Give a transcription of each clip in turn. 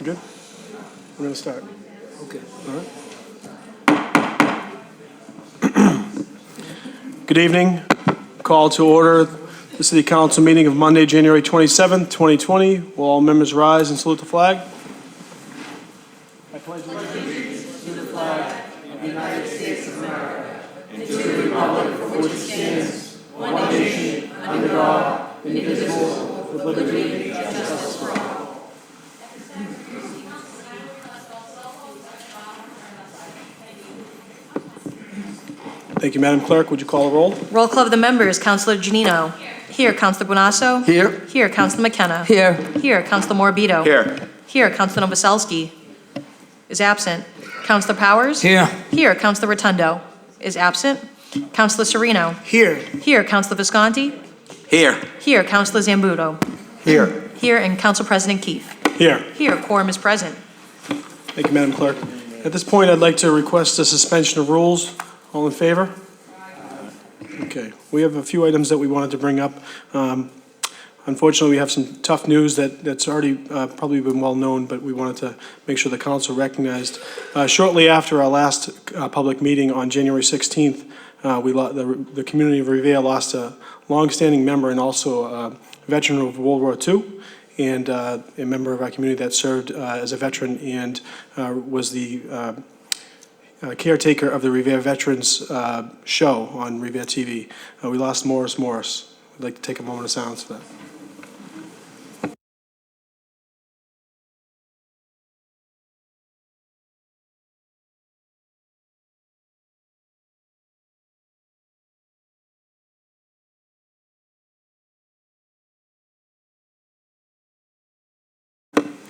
You good? We're going to start. Okay. All right. Good evening. Call to order the City Council meeting of Monday, January 27th, 2020. Will all members rise and salute the flag? I pledge allegiance to the flag of the United States of America and to the republic for which it stands, one nation, under God, indivisible, with liberty and justice for all. Thank you, Madam Clerk. Would you call the roll? Roll call of the members. Councilor Janino. Here. Councilor Buonasso. Here. Here. Councilor McKenna. Here. Here. Councilor Morbido. Here. Here. Councilor Novoselsky is absent. Councilor Powers. Here. Here. Councilor Rotundo is absent. Councilor Sereno. Here. Here. Councilor Visconti. Here. Here. Councilor Zambuto. Here. Here. And Council President Keefe. Here. Here. Quorum is present. Thank you, Madam Clerk. At this point, I'd like to request a suspension of rules. All in favor? Okay. We have a few items that we wanted to bring up. Unfortunately, we have some tough news that's already probably been well known, but we wanted to make sure the council recognized. Shortly after our last public meeting on January 16th, the community of Revere lost a longstanding member and also a veteran of World War II, and a member of our community that served as a veteran and was the caretaker of the Revere Veterans show on Revere TV. We lost Morris Morris. I'd like to take a moment of silence for that.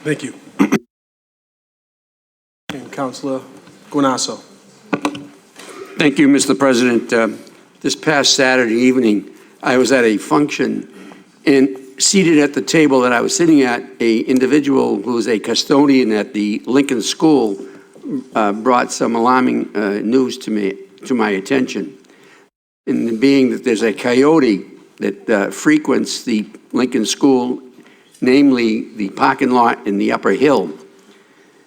Thank you. And Councilor Buonasso. Thank you, Mr. President. This past Saturday evening, I was at a function, and seated at the table that I was sitting at, an individual who was a custodian at the Lincoln School brought some alarming news to my attention. And being that there's a coyote that frequents the Lincoln School, namely the parking lot in the upper hill.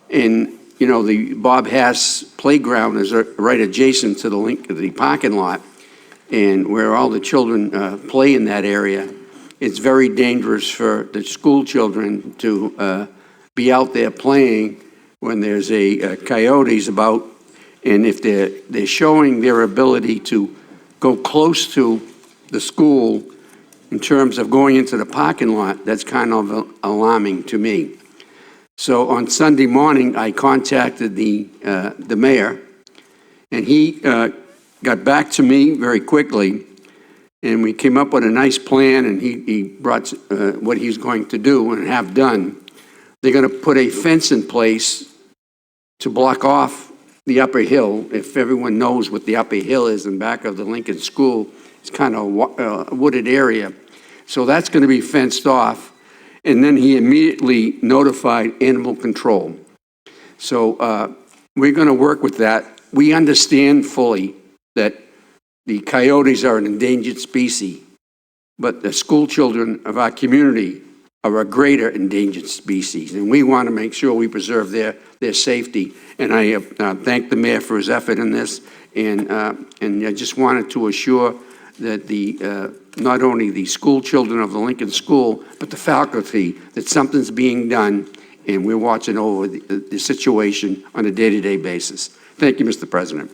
And you know, the Bob Hass playground is right adjacent to the parking lot, and where all the children play in that area. It's very dangerous for the school children to be out there playing when there's a coyotes about, and if they're showing their ability to go close to the school in terms of going into the parking lot, that's kind of alarming to me. So on Sunday morning, I contacted the mayor, and he got back to me very quickly, and we came up with a nice plan, and he brought what he's going to do and have done. They're going to put a fence in place to block off the upper hill. If everyone knows what the upper hill is in back of the Lincoln School, it's kind of a wooded area. So that's going to be fenced off. And then he immediately notified animal control. So we're going to work with that. We understand fully that the coyotes are an endangered species, but the school children of our community are a greater endangered species, and we want to make sure we preserve their safety. And I thank the mayor for his effort in this, and I just wanted to assure that not only the school children of the Lincoln School, but the faculty, that something's being done, and we're watching over the situation on a day-to-day basis. Thank you, Mr. President.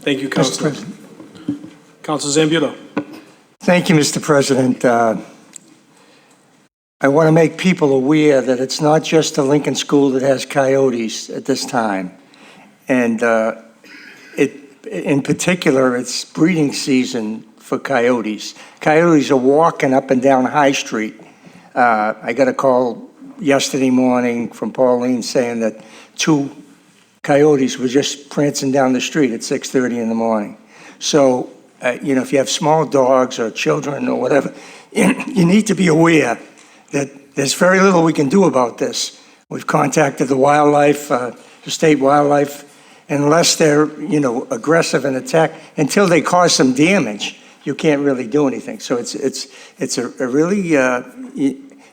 Thank you, Councilor. Councilor Zambuto. Thank you, Mr. President. I want to make people aware that it's not just the Lincoln School that has coyotes at this time. And in particular, it's breeding season for coyotes. Coyotes are walking up and down High Street. I got a call yesterday morning from Pauline saying that 2 coyotes were just prancing down the street at 6:30 in the morning. So, you know, if you have small dogs or children or whatever, you need to be aware that there's very little we can do about this. We've contacted the wildlife, the state wildlife, unless they're, you know, aggressive and attack, until they cause some damage, you can't really do anything. So it's a really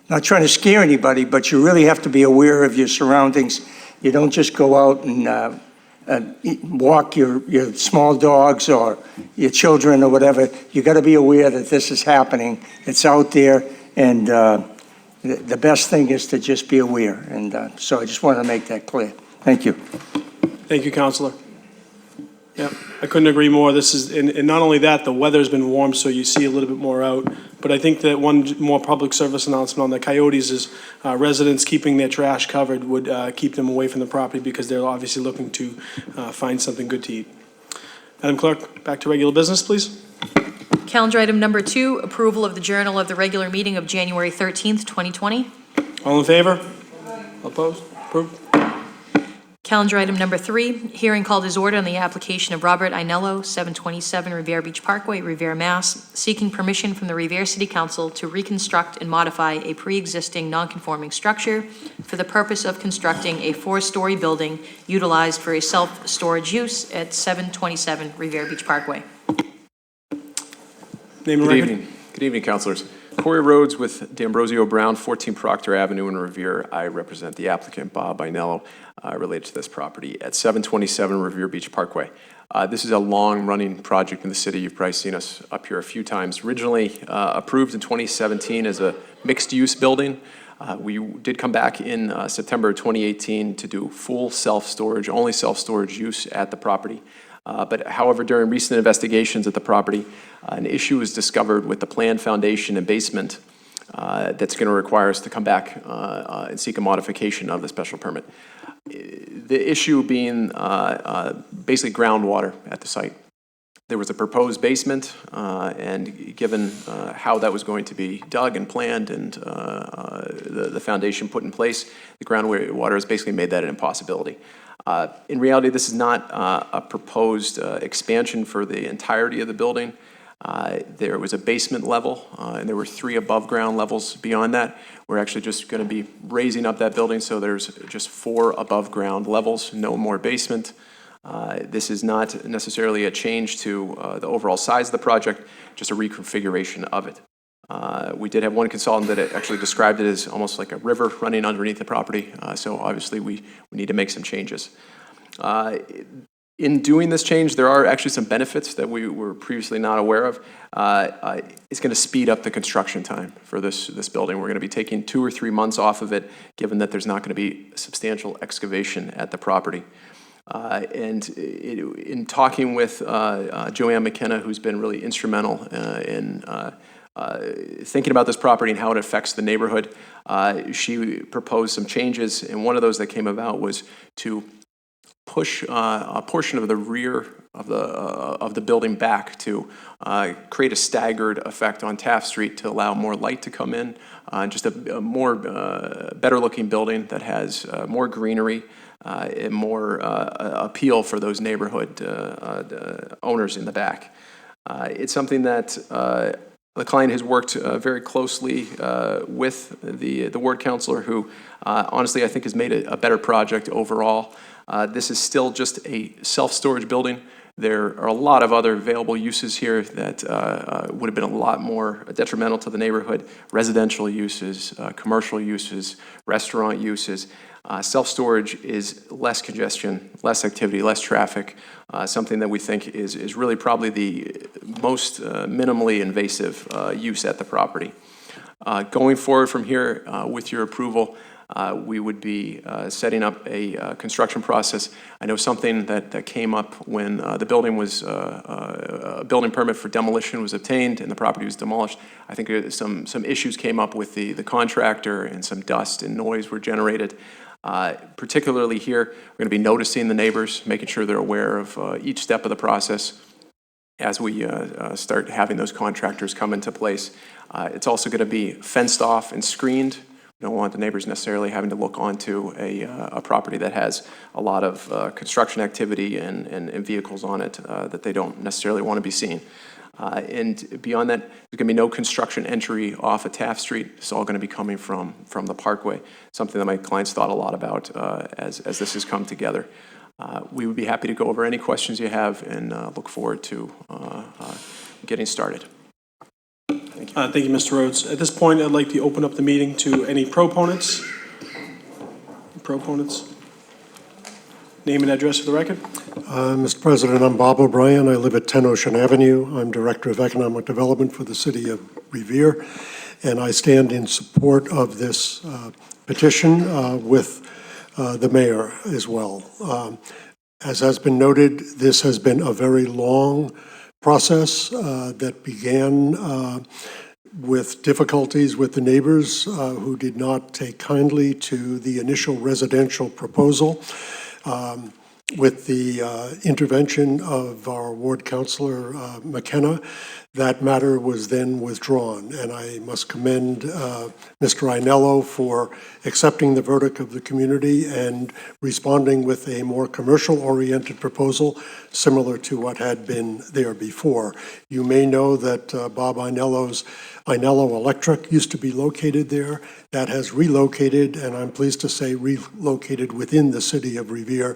not trying to scare anybody, but you really have to be aware of your surroundings. You don't just go out and walk your small dogs or your children or whatever. You got to be aware that this is happening. It's out there, and the best thing is to just be aware. And so I just wanted to make that clear. Thank you. Thank you, Counselor. Yeah, I couldn't agree more. This is, and not only that, the weather's been warm, so you see a little bit more out. But I think that one more public service announcement on the coyotes is residents keeping their trash covered would keep them away from the property because they're obviously looking to find something good to eat. Madam Clerk, back to regular business, please. Calendar item number 2, approval of the journal of the regular meeting of January 13th, 2020. All in favor? All opposed? Approved. Calendar item number 3, hearing called as ordered on the application of Robert Inello, 727 Revere Beach Parkway, Revere, Mass., seeking permission from the Revere City Council to reconstruct and modify a pre-existing non-conforming structure for the purpose of constructing a 4-story building utilized for a self-storage use at 727 Revere Beach Parkway. Name and Good record. evening. Good evening, councilors. Corey Rhodes with D'Ambrosio Brown, 14 Proctor Avenue in Revere. I represent the applicant, Bob Inello, related to this property at 727 Revere Beach Parkway. This is a long-running project in the city. You've probably seen us up here a few times. Originally approved in 2017 as a mixed-use building. We did come back in September 2018 to do full self-storage, only self-storage use at the property. But however, during recent investigations at the property, an issue was discovered with the planned foundation and basement that's going to require us to come back and seek a modification of the special permit. The issue being basically groundwater at the site. There was a proposed basement, and given how that was going to be dug and planned and the foundation put in place, the groundwater has basically made that an impossibility. In reality, this is not a proposed expansion for the entirety of the building. There was a basement level, and there were 3 above-ground levels beyond that. We're actually just going to be raising up that building, so there's just 4 above-ground levels, no more basement. This is not necessarily a change to the overall size of the project, just a reconfiguration of it. We did have one consultant that actually described it as almost like a river running underneath the property, so obviously we need to make some changes. In doing this change, there are actually some benefits that we were previously not aware of. It's going to speed up the construction time for this building. We're going to be taking 2 or 3 months off of it, given that there's not going to be substantial excavation at the property. In talking with Joanne McKenna, who's been really instrumental in thinking about this property and how it affects the neighborhood, she proposed some changes, and one of those that came about was to push a portion of the rear of the building back to create a staggered effect on Taft Street to allow more light to come in, just a more better looking building that has more greenery and more appeal for those neighborhood owners in the back. It's something that the client has worked very closely with the ward councilor, who honestly I think has made a better project overall. This is still just a self-storage building. There are a lot of other available uses here that would have been a lot more detrimental to the neighborhood. Residential uses, commercial uses, restaurant uses. Self-storage is less congestion, less activity, less traffic, something that we think is really probably the most minimally invasive use at the property. Going forward from here, with your approval, we would be setting up a construction process. I know something that came up when the building was, a building permit for demolition was obtained and the property was demolished. I think some issues came up with the contractor, and some dust and noise were generated. Particularly here, we're going to be noticing the neighbors, making sure they're aware of each step of the process as we start having those contractors come into place. It's also going to be fenced off and screened. We don't want the neighbors necessarily having to look onto a property that has a lot of construction activity and vehicles on it that they don't necessarily want to be seen. And beyond that, there's going to be no construction entry off of Taft Street. It's all going to be coming from the Parkway, something that my clients thought a lot about as this has come together. We would be happy to go over any questions you have and look forward to getting started. Thank you, Mr. Rhodes. At this point, I'd like to open up the meeting to any proponents. Proponents? Name and address for the record. Mr. President, I'm Bob O'Brien. I live at 10 Ocean Avenue. I'm Director of Economic Development for the City of Revere, and I stand in support of this petition with the mayor as well. As has been noted, this has been a very long process that began with difficulties with the neighbors who did not take kindly to the initial residential proposal. With the intervention of our ward councilor, McKenna, that matter was then withdrawn. And I must commend Mr. Ainello for accepting the verdict of the community and responding with a more commercial-oriented proposal, similar to what had been there before. You may know that Bob Ainello's Ainello Electric used to be located there. That has relocated, and I'm pleased to say relocated within the city of Revere.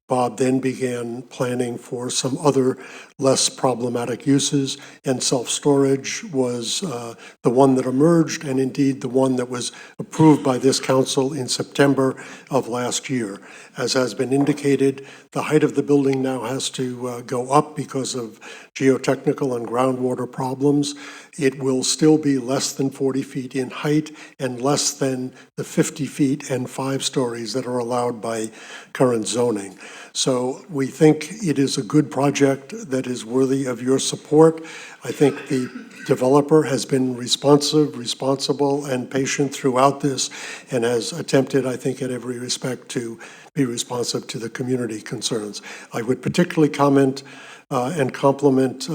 Bob then began planning for some other less problematic uses, and self-storage was the one that emerged, and indeed the one that was approved by this council in September of last year. As has been indicated, the height of the building now has to go up because of geotechnical and groundwater problems. It will still be less than 40 feet in height and less than the 50 feet and 5 stories that are allowed by current zoning. So we think it is a good project that is worthy of your support. I think the developer has been responsive, responsible, and patient throughout this, and has attempted, I think, in every respect to be responsive to the community concerns. I would particularly comment and compliment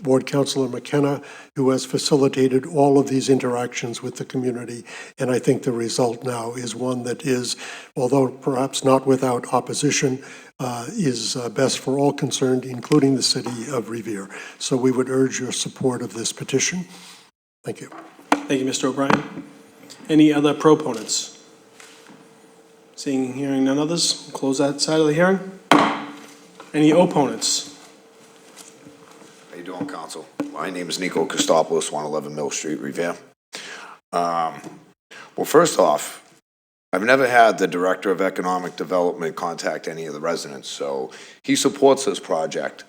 Ward Councilor McKenna, who has facilitated all of these interactions with the community. And I think the result now is one that is, although perhaps not without opposition, is best for all concerned, including the city of Revere. So we would urge your support of this petition. Thank you. Thank you, Mr. O'Brien. Any other proponents? Seeing and hearing none others, we'll close that side of the hearing. Any opponents? How you doing, Council? My name is Nico Kostopoulos, 111 Mill Street, Revere. Well, first off, I've never had the Director of Economic Development contact any of the residents, so he supports this project,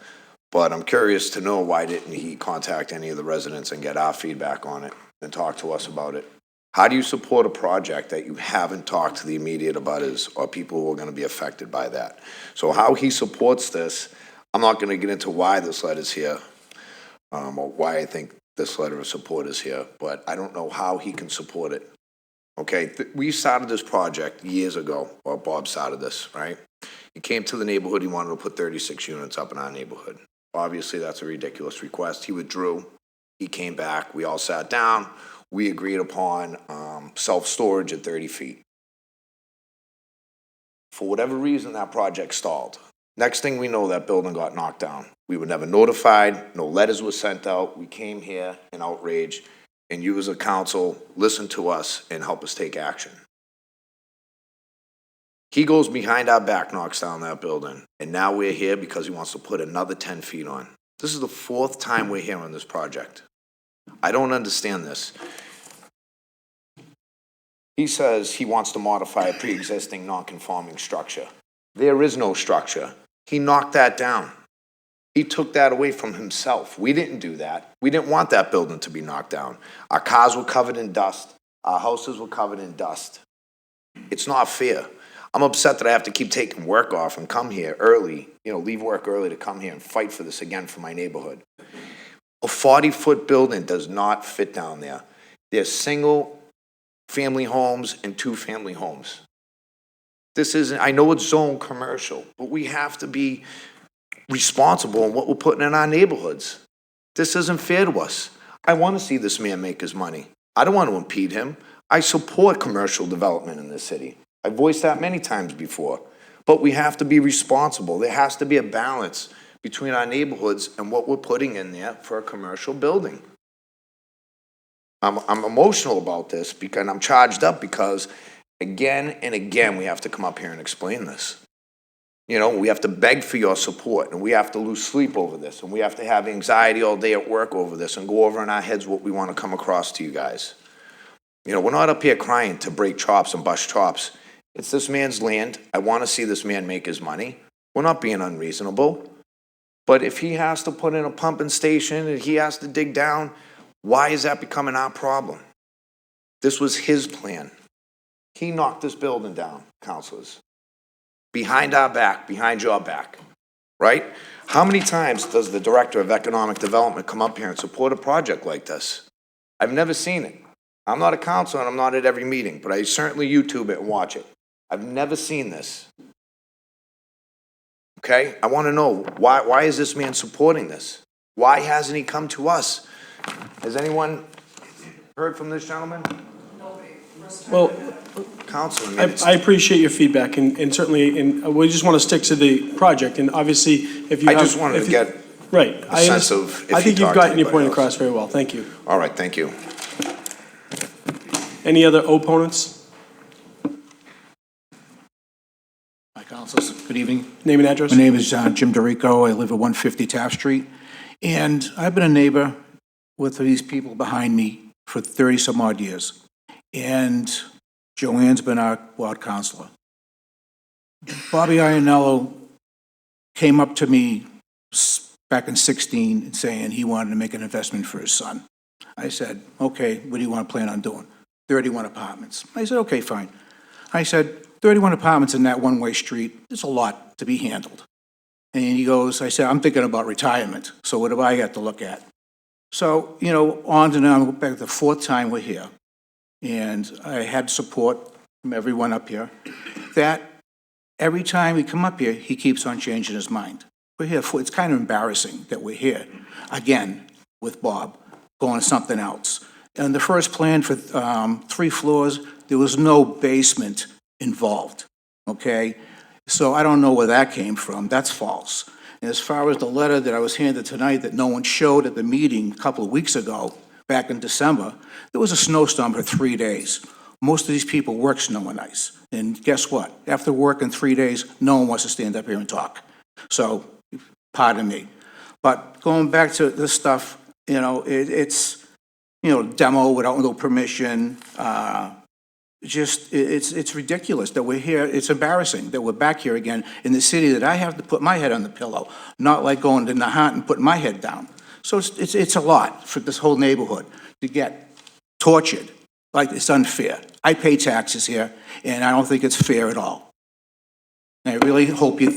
but I'm curious to know why didn't he contact any of the residents and get our feedback on it and talk to us about it? How do you support a project that you haven't talked to the immediate abutters or people who are going to be affected by that? So how he supports this, I'm not going to get into why this letter's here, or why I think this letter of support is here, but I don't know how he can support it. Okay, we started this project years ago, or Bob started this, right? He came to the neighborhood, he wanted to put 36 units up in our neighborhood. Obviously, that's a ridiculous request. He withdrew, he came back, we all sat down, we agreed upon self-storage at 30 feet. For whatever reason, that project stalled. Next thing we know, that building got knocked down. We were never notified, no letters were sent out. We came here in outrage, and you as a council listen to us and help us take action. He goes behind our back, knocks down that building, and now we're here because he wants to put another 10 feet on. This is the 4th time we're here on this project. I don't understand this. He says he wants to modify a pre-existing non-conforming structure. There is no structure. He knocked that down. He took that away from himself. We didn't do that. We didn't want that building to be knocked down. Our cars were covered in dust. Our houses were covered in dust. It's not fair. I'm upset that I have to keep taking work off and come here early, leave work early to come here and fight for this again for my neighborhood. A 40-foot building does not fit down there. There's single-family homes and 2-family homes. This isn't, I know it's zone commercial, but we have to be responsible in what we're putting in our neighborhoods. This isn't fair to us. I want to see this man make his money. I don't want to impede him. I support commercial development in this city. I voiced that many times before. But we have to be responsible. There has to be a balance between our neighborhoods and what we're putting in there for a commercial building. I'm emotional about this because I'm charged up because again and again we have to come up here and explain this. You know, we have to beg for your support, and we have to lose sleep over this, and we have to have anxiety all day at work over this, and go over in our heads what we want to come across to you guys. You know, we're not up here crying to break chops and bust chops. It's this man's land. I want to see this man make his money. We're not being unreasonable. But if he has to put in a pumping station and he has to dig down, why is that becoming our problem? This was his plan. He knocked this building down, councilors. Behind our back, behind your back, right? How many times does the Director of Economic Development come up here and support a project like this? I've never seen it. I'm not a councilor and I'm not at every meeting, but I certainly YouTube it and watch it. I've never seen this. Okay? I want to know, why is this man supporting this? Why hasn't he come to us? Has anyone heard from this gentleman? Well, Councilor, I appreciate your feedback, and certainly, and we just want to stick to the project, and obviously, if you I have... just wanted if to you- get Right. a sense of if I he think you've talked to gotten your point anybody across else. very well. Thank you. All right, thank you. Any other opponents? Hi, councilors. Good evening. Name and address? My name is Jim DeRico. I live at 150 Taft Street. And I've been a neighbor with these people behind me for 30-some odd years. And Joanne's been our ward counselor. Bobby Iannello came up to me back in '16 saying he wanted to make an investment for his son. I said, okay, what do you want to plan on doing? 31 apartments. I said, okay, fine. I said, 31 apartments in that one-way street, there's a lot to be handled. And he goes, I said, I'm thinking about retirement, so what do I got to look at? So, you know, on and on, back the fourth time we're here, and I had support from everyone up here, that every time we come up here, he keeps on changing his mind. We're here for, it's kind of embarrassing that we're here, again, with Bob, going to something else. And the first plan for 3 floors, there was no basement involved, okay? So I don't know where that came from. That's false. And as far as the letter that I was handed tonight that no one showed at the meeting a couple of weeks ago, back in December, there was a snowstorm for 3 days. Most of these people work snow and ice. And guess what? After working 3 days, no one wants to stand up here and talk. So, pardon me. But going back to this stuff, you know, it's, you know, demo without no permission, it's ridiculous that we're here. It's embarrassing that we're back here again in the city that I have to put my head on the pillow, not like going to Nahant and putting my head down. So it's a lot for this whole neighborhood to get tortured. Like, it's unfair. I pay taxes here, and I don't think it's fair at all. And I really hope you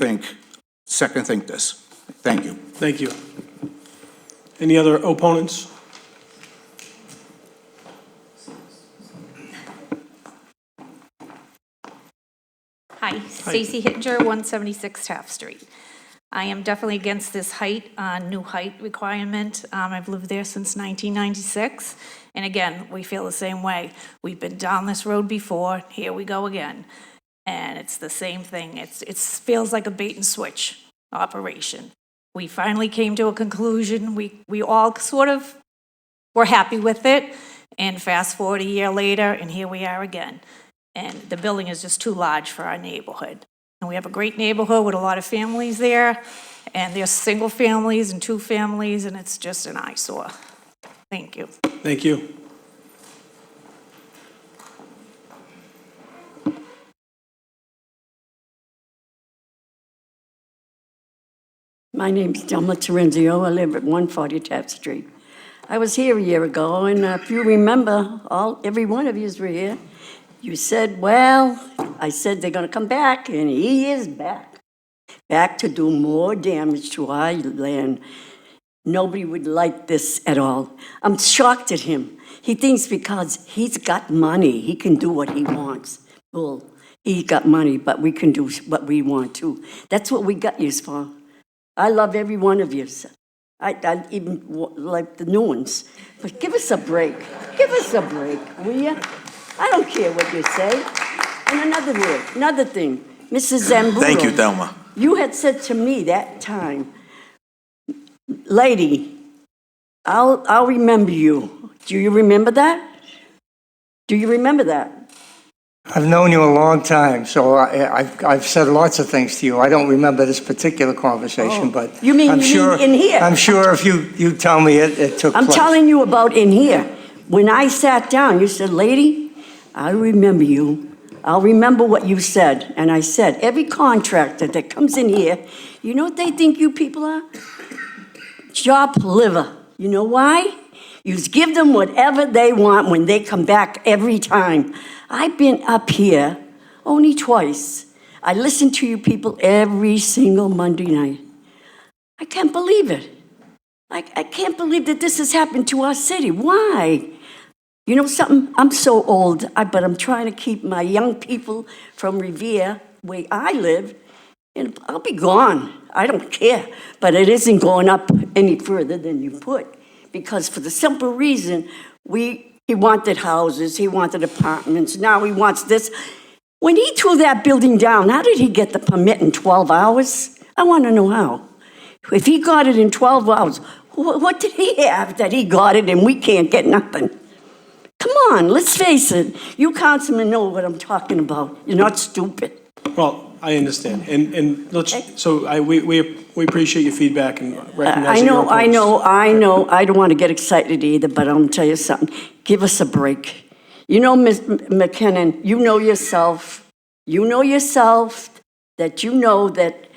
second think this. Thank you. Thank you. Any other opponents? Hi, Stacy Hittinger, 176 Taft Street. I am definitely against this new height requirement. I've lived there since 1996, and again, we feel the same way. We've been down this road before, here we go again. And it's the same thing. It feels like a bait and switch operation. We finally came to a conclusion. We all sort of were happy with it, and fast forward a year later, and here we are again. And the building is just too large for our neighborhood. And we have a great neighborhood with a lot of families there, and there's single families and 2 families, and it's just an eyesore. Thank you. Thank you. My name's Delma Terenzio. I live at 140 Taft Street. I was here a year ago, and if you remember, every one of yous were here. You said, well, I said they're gonna come back, and he is back. Back to do more damage to our land. Nobody would like this at all. I'm shocked at him. He thinks because he's got money, he can do what he wants. Bull. He got money, but we can do what we want too. That's what we got yous for. I love every one of you. I even like the new ones. But give us a break. Give us a break, will you? I don't care what you say. And another thing, Mrs. Zambulo. Thank you, Thelma. You had said to me that time, lady, I'll remember you. Do you remember that? Do you remember that? I've known you a long time, so I've said lots of things to you. I don't remember this particular conversation, but Oh. You mean in here? I'm sure if you tell me it took place. I'm telling you about in here. When I sat down, you said, lady, I remember you. I'll remember what you said. And I said, every contractor that comes in here, you know what they think you people are? Chop liver. You know why? You give them whatever they want when they come back every time. I've been up here only twice. I listen to you people every single Monday night. I can't believe it. I can't believe that this has happened to our city. Why? You know something? I'm so old, but I'm trying to keep my young people from Revere, where I live, and I'll be gone. I don't care. But it isn't going up any further than you put. Because for the simple reason, he wanted houses, he wanted apartments, now he wants this. When he threw that building down, how did he get the permit in 12 hours? I want to know how. If he got it in 12 hours, what did he have that he got it and we can't get nothing? Come on, let's face it. You councilmen know what I'm talking about. You're not stupid. Well, I understand, and we appreciate your feedback and I recognizing your know, opponents. I know. I don't want to get excited either, but I'm going to tell you something. Give us a break. You know, Ms. McKinnon, you know yourself that you know that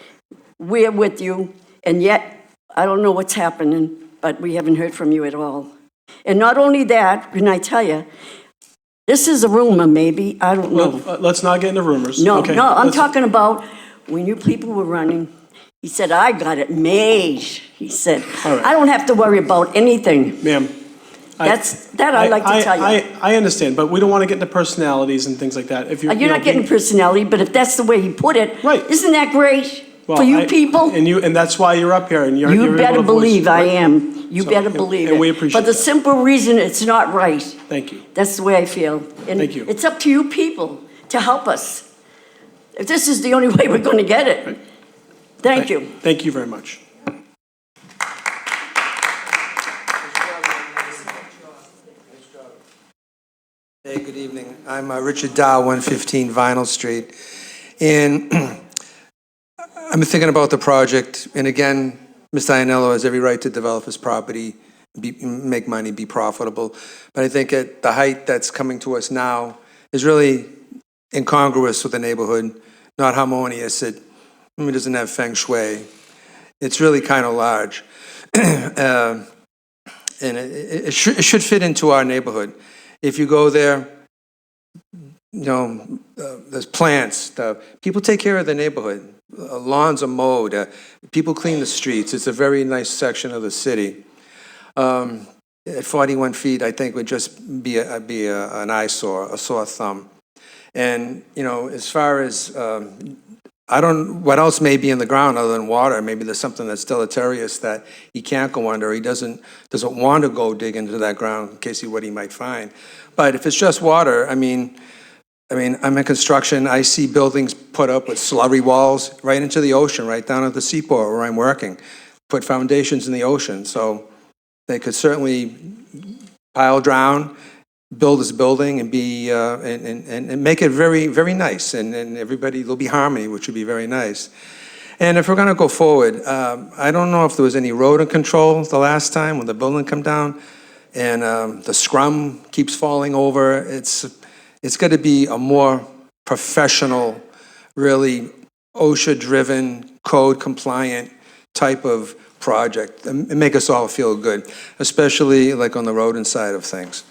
we're with you, and yet I don't know what's happening, but we haven't heard from you at all. And not only that, can I tell you, this is a rumor, maybe, I don't know. Well, let's not get into rumors. No, Okay, no, I'm let's- talking about when you people were running. He said, I got it made. He said, All right. I don't have to worry about anything. Ma'am. That I'd like to tell you. I understand, but we don't want to get into personalities and things like that. If You're not getting personality, but if that's the way he put it, Right. isn't that great Well, for you people? And that's why you're up here, and you're You able better to voice- believe I right. am. You So, better and- believe it. and we appreciate For the that. simple reason it's not right. Thank you. That's the way I feel. And Thank you. it's up to you people to help us. If this is the only way we're going to get it. Thank you. Thank you very much. Hey, good evening. I'm Richard Dow, 115 Vinyl Street. And I'm thinking about the project, and again, Mr. Iannello has every right to develop his property, make money, be profitable. But I think at the height that's coming to us now is really incongruous with the neighborhood, not harmonious. It doesn't have feng shui. It's really kind of large. And it should fit into our neighborhood. If you go there, you know, there's plants. People take care of the neighborhood. Lawns are mowed. People clean the streets. It's a very nice section of the city. At 41 feet, I think would just be an eyesore, a sore thumb. And you know, as far as I don't, what else may be in the ground other than water? Maybe there's something that's deleterious that he can't go under. He doesn't want to go dig into that ground in case of what he might find. But if it's just water, I mean, I'm in construction. I see buildings put up with slurry walls right into the ocean, right down at the seaport where I'm working. Put foundations in the ocean, so they could certainly pile drown, build this building, and be and make it very, very nice, and everybody, there'll be harmony, which would be very nice. And if we're going to go forward, I don't know if there was any rodent control the last time when the building come down, and the scrum keeps falling over. It's got to be a more professional, really OSHA-driven, code-compliant type of project and make us all feel good, especially like on the rodent side of things.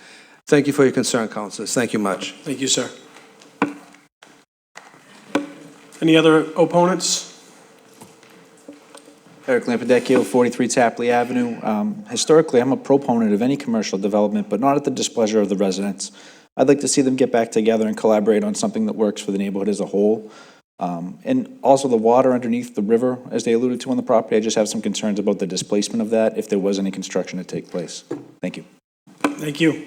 Thank you for your concern, councilors. Thank you much. Thank you, sir. Any other opponents? Eric Lampadecchio, 43 Tapley Avenue. Historically, I'm a proponent of any commercial development, but not at the displeasure of the residents. I'd like to see them get back together and collaborate on something that works for the neighborhood as a whole. And also the water underneath the river, as they alluded to on the property, I just have some concerns about the displacement of that if there was any construction to take place. Thank you. Thank you.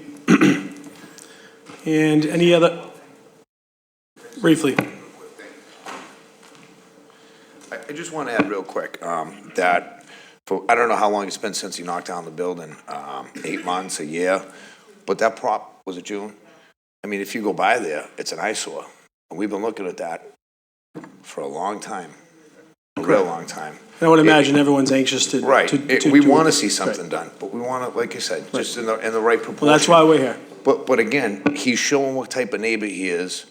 And any other, briefly? I just want to add real quick that I don't know how long it's been since he knocked down the building, 8 months, a year, but that was it June? I mean, if you go by there, it's an eyesore. And we've been looking at that for a long time, a real long time. I would imagine everyone's anxious to. Right. to We do want to it. see something done, but we want to, like you said, just in the right proportion. Well, that's why we're here. But again, he's showing what type of neighbor he is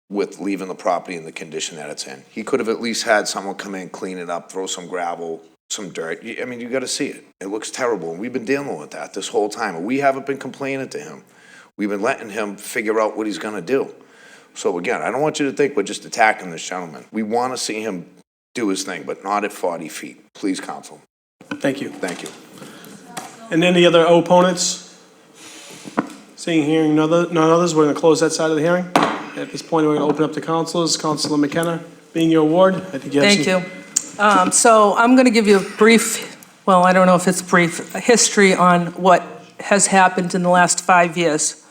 with leaving the property in the condition that it's in. He could have at least had someone come in, clean it up, throw some gravel, some dirt. I mean, you got to see it. It looks terrible, and we've been dealing with that this whole time. And we haven't been complaining to him. We've been letting him figure out what he's going to do. So again, I don't want you to think we're just attacking this gentleman. We want to see him do his thing, but not at 40 feet. Please, counsel. Thank you. Thank you. And any other opponents? Seeing, hearing none others, we're going to close that side of the hearing. At this point, we're going to open up to councilors. Councilor McKenna, being your ward, I think you have some. Thank you. So I'm going to give you a brief, well, I don't know if it's brief, history on what has happened in the last 5 years.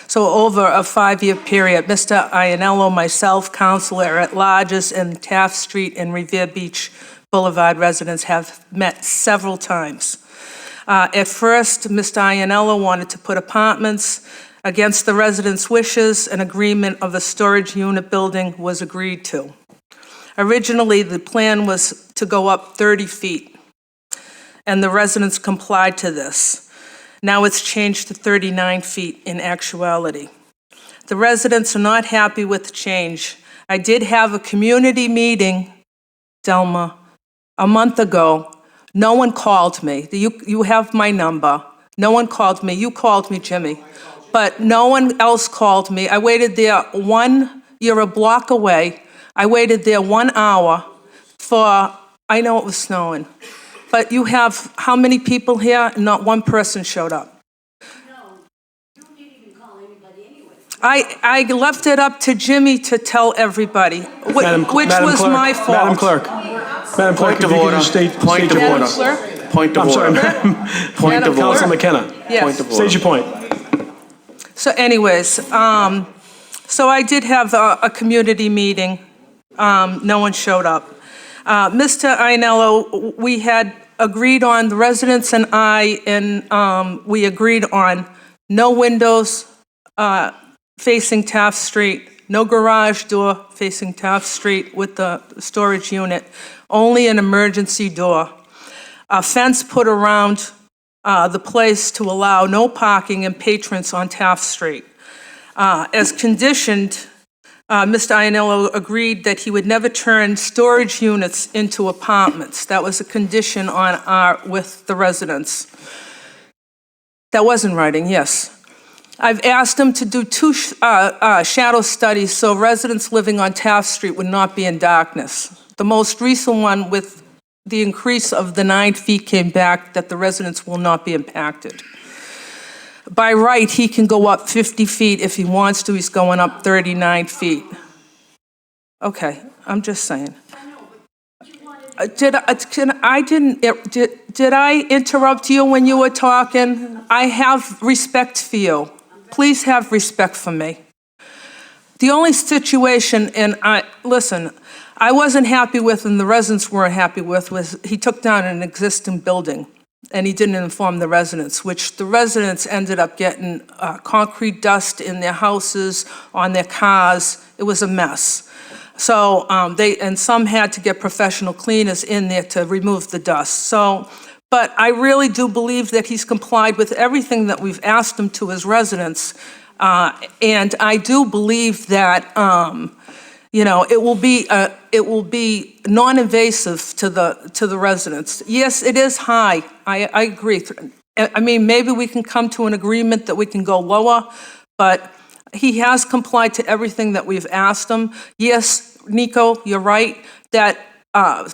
So over a 5-year period, Mr. Iannello, myself, Councilor at Larges and Taft Street and Revere Beach Boulevard residents have met several times. At first, Mr. Iannello wanted to put apartments. Against the residents' wishes, an agreement of a storage unit building was agreed to. Originally, the plan was to go up 30 feet, and the residents complied to this. Now it's changed to 39 feet in actuality. The residents are not happy with the change. I did have a community meeting, Delma, a month ago. No one called me. You have my number. No one called me. You called me, Jimmy. But no one else called me. I waited there you're a block away. I waited there 1 hour I know it was snowing. But you have how many people here? Not one person showed up. No, you didn't even call anybody anyway. I left it up to Jimmy to tell everybody, which Madam was Clerk, my fault. Madam Clerk, Point of order. Point of Madam order. Clerk? Point of I'm sorry, order. Point of Madam Councilor order. McKenna. Yes. Point of order. State your point. So anyways, so I did have a community meeting. No one showed up. Mr. Iannello, we had agreed on, the residents and I, and we agreed on no windows facing Taft Street, no garage door facing Taft Street with the storage unit, only an emergency door. A fence put around the place to allow no parking and patrons on Taft Street. As conditioned, Mr. Iannello agreed that he would never turn storage units into apartments. That was a condition with the residents. That was in writing, yes. I've asked him to do 2 shadow studies so residents living on Taft Street would not be in darkness. The most recent one with the increase of the 9 feet came back that the residents will not be impacted. By right, he can go up 50 feet if he wants to. He's going up 39 feet. Okay, I'm just saying. Did I interrupt you when you were talking? I have respect for you. Please have respect for me. The only situation, listen, I wasn't happy with and the residents weren't happy with was he took down an existing building and he didn't inform the residents, which the residents ended up getting concrete dust in their houses, on their cars. It was a mess. So and some had to get professional cleaners in there to remove the dust. But I really do believe that he's complied with everything that we've asked him to as residents. And I do believe that, it will be non-invasive to the residents. Yes, it is high. I agree. I mean, maybe we can come to an agreement that we can go lower, but he has complied to everything that we've asked him. Yes, Nico, you're right, that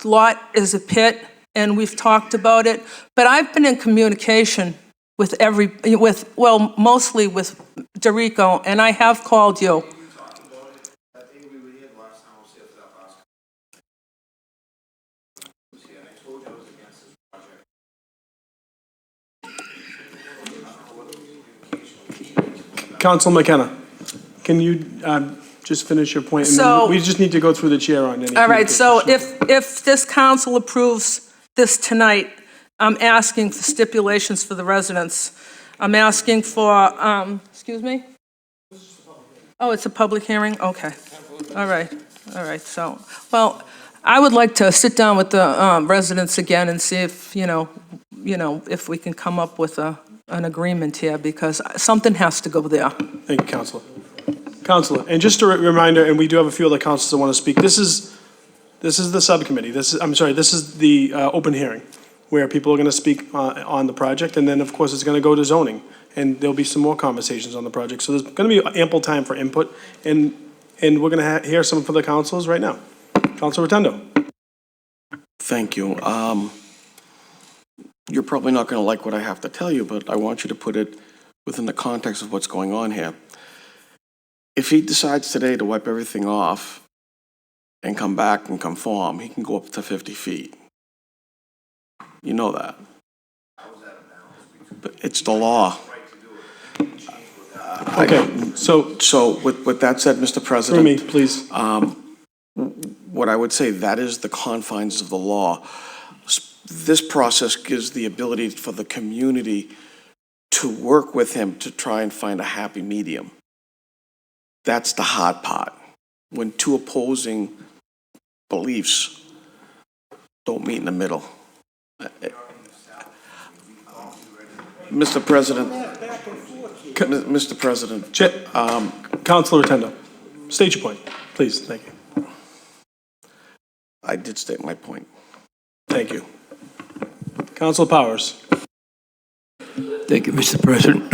lot is a pit, and we've talked about it, but I've been in communication mostly with Dorico, and I have called you. Council McKenna, can you just finish your point? And then So- we just need to go through the chair on any. All right, so communications. if this council approves this tonight, I'm asking for stipulations for the residents. I'm asking for, excuse me? Oh, it's a public hearing? Okay. All right, so, well, I would like to sit down with the residents again and see if, if we can come up with an agreement here, because something has to go there. Thank you, Counselor. Counselor, and just a reminder, and we do have a few other councilors that want to speak, this is the subcommittee, this is the open hearing, where people are going to speak on the project, and then, of course, it's going to go to zoning, and there'll be some more conversations on the project. So there's going to be ample time for input, and we're going to hear some from the councilors right now. Councilor Rotundo. Thank you. You're probably not going to like what I have to tell you, but I want you to put it within the context of what's going on here. If he decides today to wipe everything off and come back and conform, he can go up to 50 feet. You know that. But it's the law. Okay, So with that said, Mr. President. Through me, please. What I would say, that is the confines of the law. This process gives the ability for the community to work with him to try and find a happy medium. That's the hard part. When two opposing beliefs don't meet in the middle. Mr. President, Councilor Rotundo, state your point, please. Thank you. I did state my point. Thank you. Councilor Powers. Thank you, Mr. President.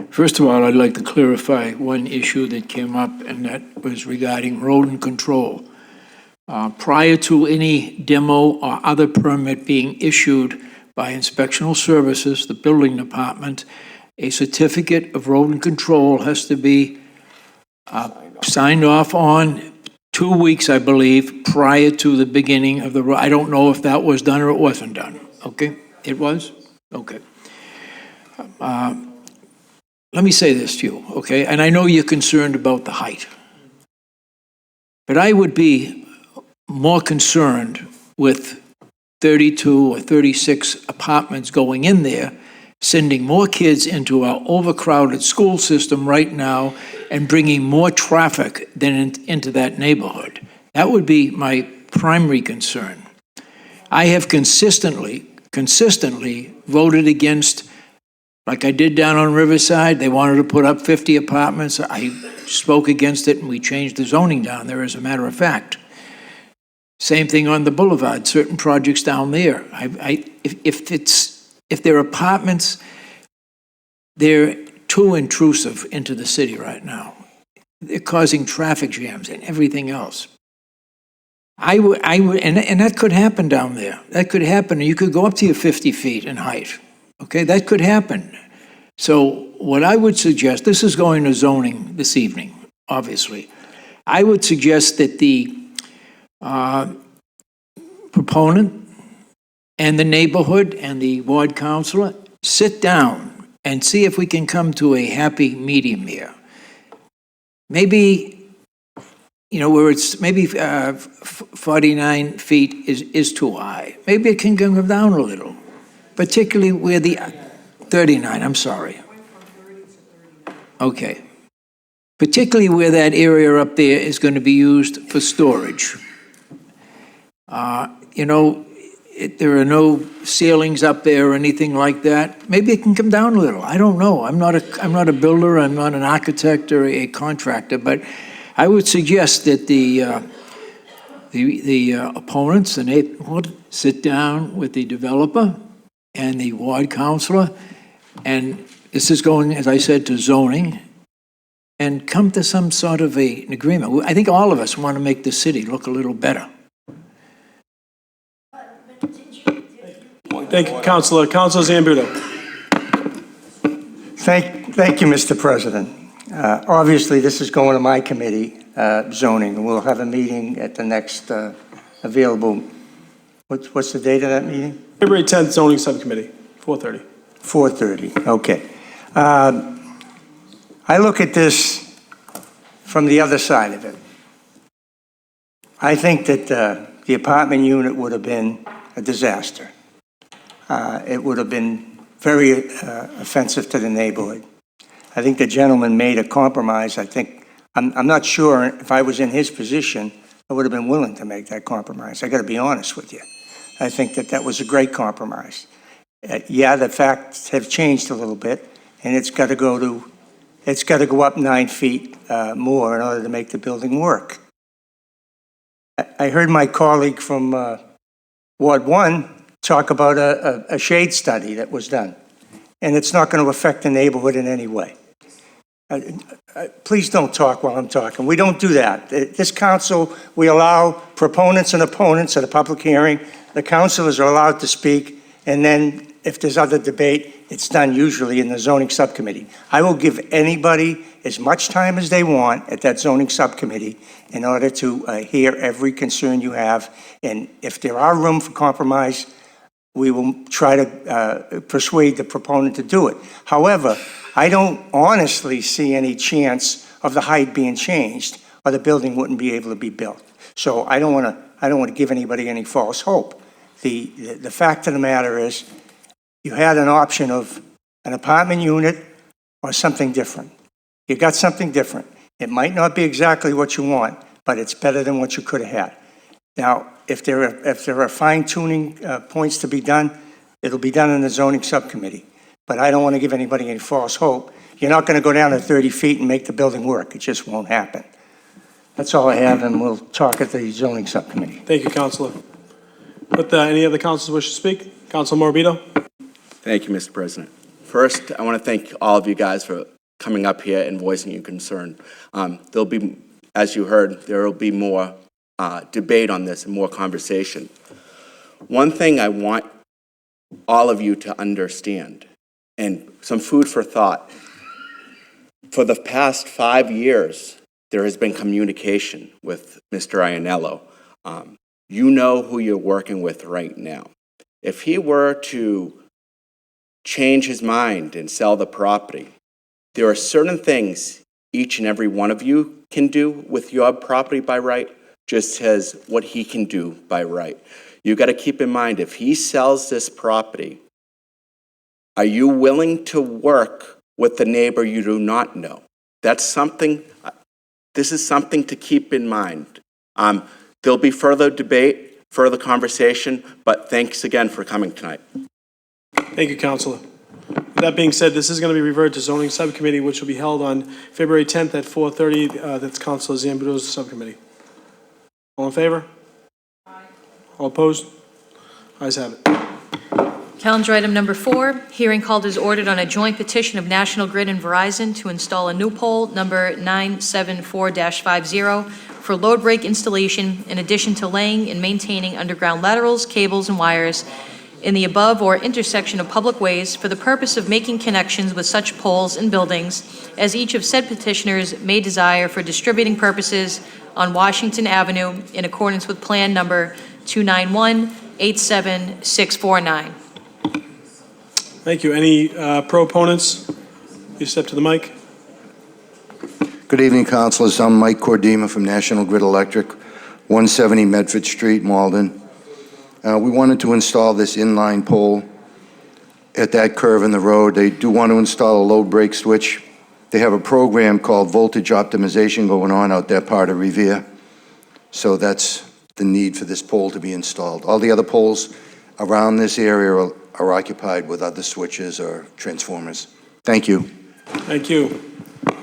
First of all, I'd like to clarify one issue that came up, and that was regarding rodent control. Prior to any demo or other permit being issued by Inspectional Services, the building department, a certificate of rodent control has to be signed off on 2 weeks, I believe, prior to the beginning of the, I don't know if that was done or it wasn't done. Okay? It was? Okay. Let me say this to you, okay? And I know you're concerned about the height. But I would be more concerned with 32 or 36 apartments going in there, sending more kids into our overcrowded school system right now and bringing more traffic than into that neighborhood. That would be my primary concern. I have consistently voted against, like I did down on Riverside. They wanted to put up 50 apartments. I spoke against it, and we changed the zoning down there, as a matter of fact. Same thing on the boulevard, certain projects down there. If they're apartments, they're too intrusive into the city right now. They're causing traffic jams and everything else. I would, and that could happen down there. That could happen. You could go up to your 50 feet in height. Okay, that could happen. So what I would suggest, this is going to zoning this evening, obviously. I would suggest that the proponent and the neighborhood and the ward councilor sit down and see if we can come to a happy medium here. Maybe, where it's maybe 49 feet is too high. Maybe it can come down a little, particularly where the 39, I'm sorry. Okay. Particularly where that area up there is going to be used for storage. There are no ceilings up there or anything like that. Maybe it can come down a little. I don't know. I'm not a builder. I'm not an architect or a contractor. But I would suggest that the opponents, the neighborhood, sit down with the developer and the ward councilor, and this is going, as I said, to zoning, and come to some sort of an agreement. I think all of us want to make the city look a little better. Thank you, Councilor. Councilor Zambudo. Thank you, Mr. President. Obviously, this is going to my committee, zoning, and we'll have a meeting at the next available, what's the date of that meeting? February 10th, zoning subcommittee, 4:30. 4:30, okay. I look at this from the other side of it. I think that the apartment unit would have been a disaster. It would have been very offensive to the neighborhood. I think the gentleman made a compromise. I think I'm not sure if I was in his position, I would have been willing to make that compromise. I got to be honest with you. I think that was a great compromise. Yeah, the facts have changed a little bit, and it's got to go up 9 feet more in order to make the building work. I heard my colleague from Ward 1 talk about a shade study that was done, and it's not going to affect the neighborhood in any way. Please don't talk while I'm talking. We don't do that. This council, we allow proponents and opponents at a public hearing. The councilors are allowed to speak, and then if there's other debate, it's done usually in the zoning subcommittee. I will give anybody as much time as they want at that zoning subcommittee in order to hear every concern you have. And if there are room for compromise, we will try to persuade the proponent to do it. However, I don't honestly see any chance of the height being changed, or the building wouldn't be able to be built. So I don't want to give anybody any false hope. The fact of the matter is, you had an option of an apartment unit or something different. You got something different. It might not be exactly what you want, but it's better than what you could have had. Now, if there are fine-tuning points to be done, it'll be done in the zoning subcommittee. But I don't want to give anybody any false hope. You're not going to go down to 30 feet and make the building work. It just won't happen. That's all I have, and we'll talk at the zoning subcommittee. Thank you, Councilor. With any other councilors wish to speak? Councilor Morbido? Thank you, Mr. President. First, I want to thank all of you guys for coming up here and voicing your concern. There'll be, as you heard, there will be more debate on this and more conversation. One thing I want all of you to understand, and some food for thought, for the past 5 years, there has been communication with Mr. Iannello. You know who you're working with right now. If he were to change his mind and sell the property, there are certain things each and every one of you can do with your property by right, just as what he can do by right. You got to keep in mind, if he sells this property, are you willing to work with the neighbor you do not know? That's something, this is something to keep in mind. There'll be further debate, further conversation, but thanks again for coming tonight. Thank you, Councilor. With that being said, this is going to be referred to zoning subcommittee, which will be held on February 10th at 4:30. That's Councilor Zambudo's subcommittee. All in favor? Aye. All opposed? Ayes have it. Calendar item number 4, hearing called as ordered on a joint petition of National Grid and Verizon to install a new pole, number 974-50, for load break installation in addition to laying and maintaining underground laterals, cables, and wires in the above or intersection of public ways for the purpose of making connections with such poles and buildings as each of said petitioners may desire for distributing purposes on Washington Avenue in accordance with Plan Number 291-87649. Thank you. Any proponents? You step to the mic. Good evening, councilors. I'm Mike Cordima from National Grid Electric, 170 Medford Street, Malden. We wanted to install this inline pole at that curve in the road. They do want to install a load break switch. They have a program called voltage optimization going on out that part of Revere. So that's the need for this pole to be installed. All the other poles around this area are occupied with other switches or transformers. Thank you. Thank you.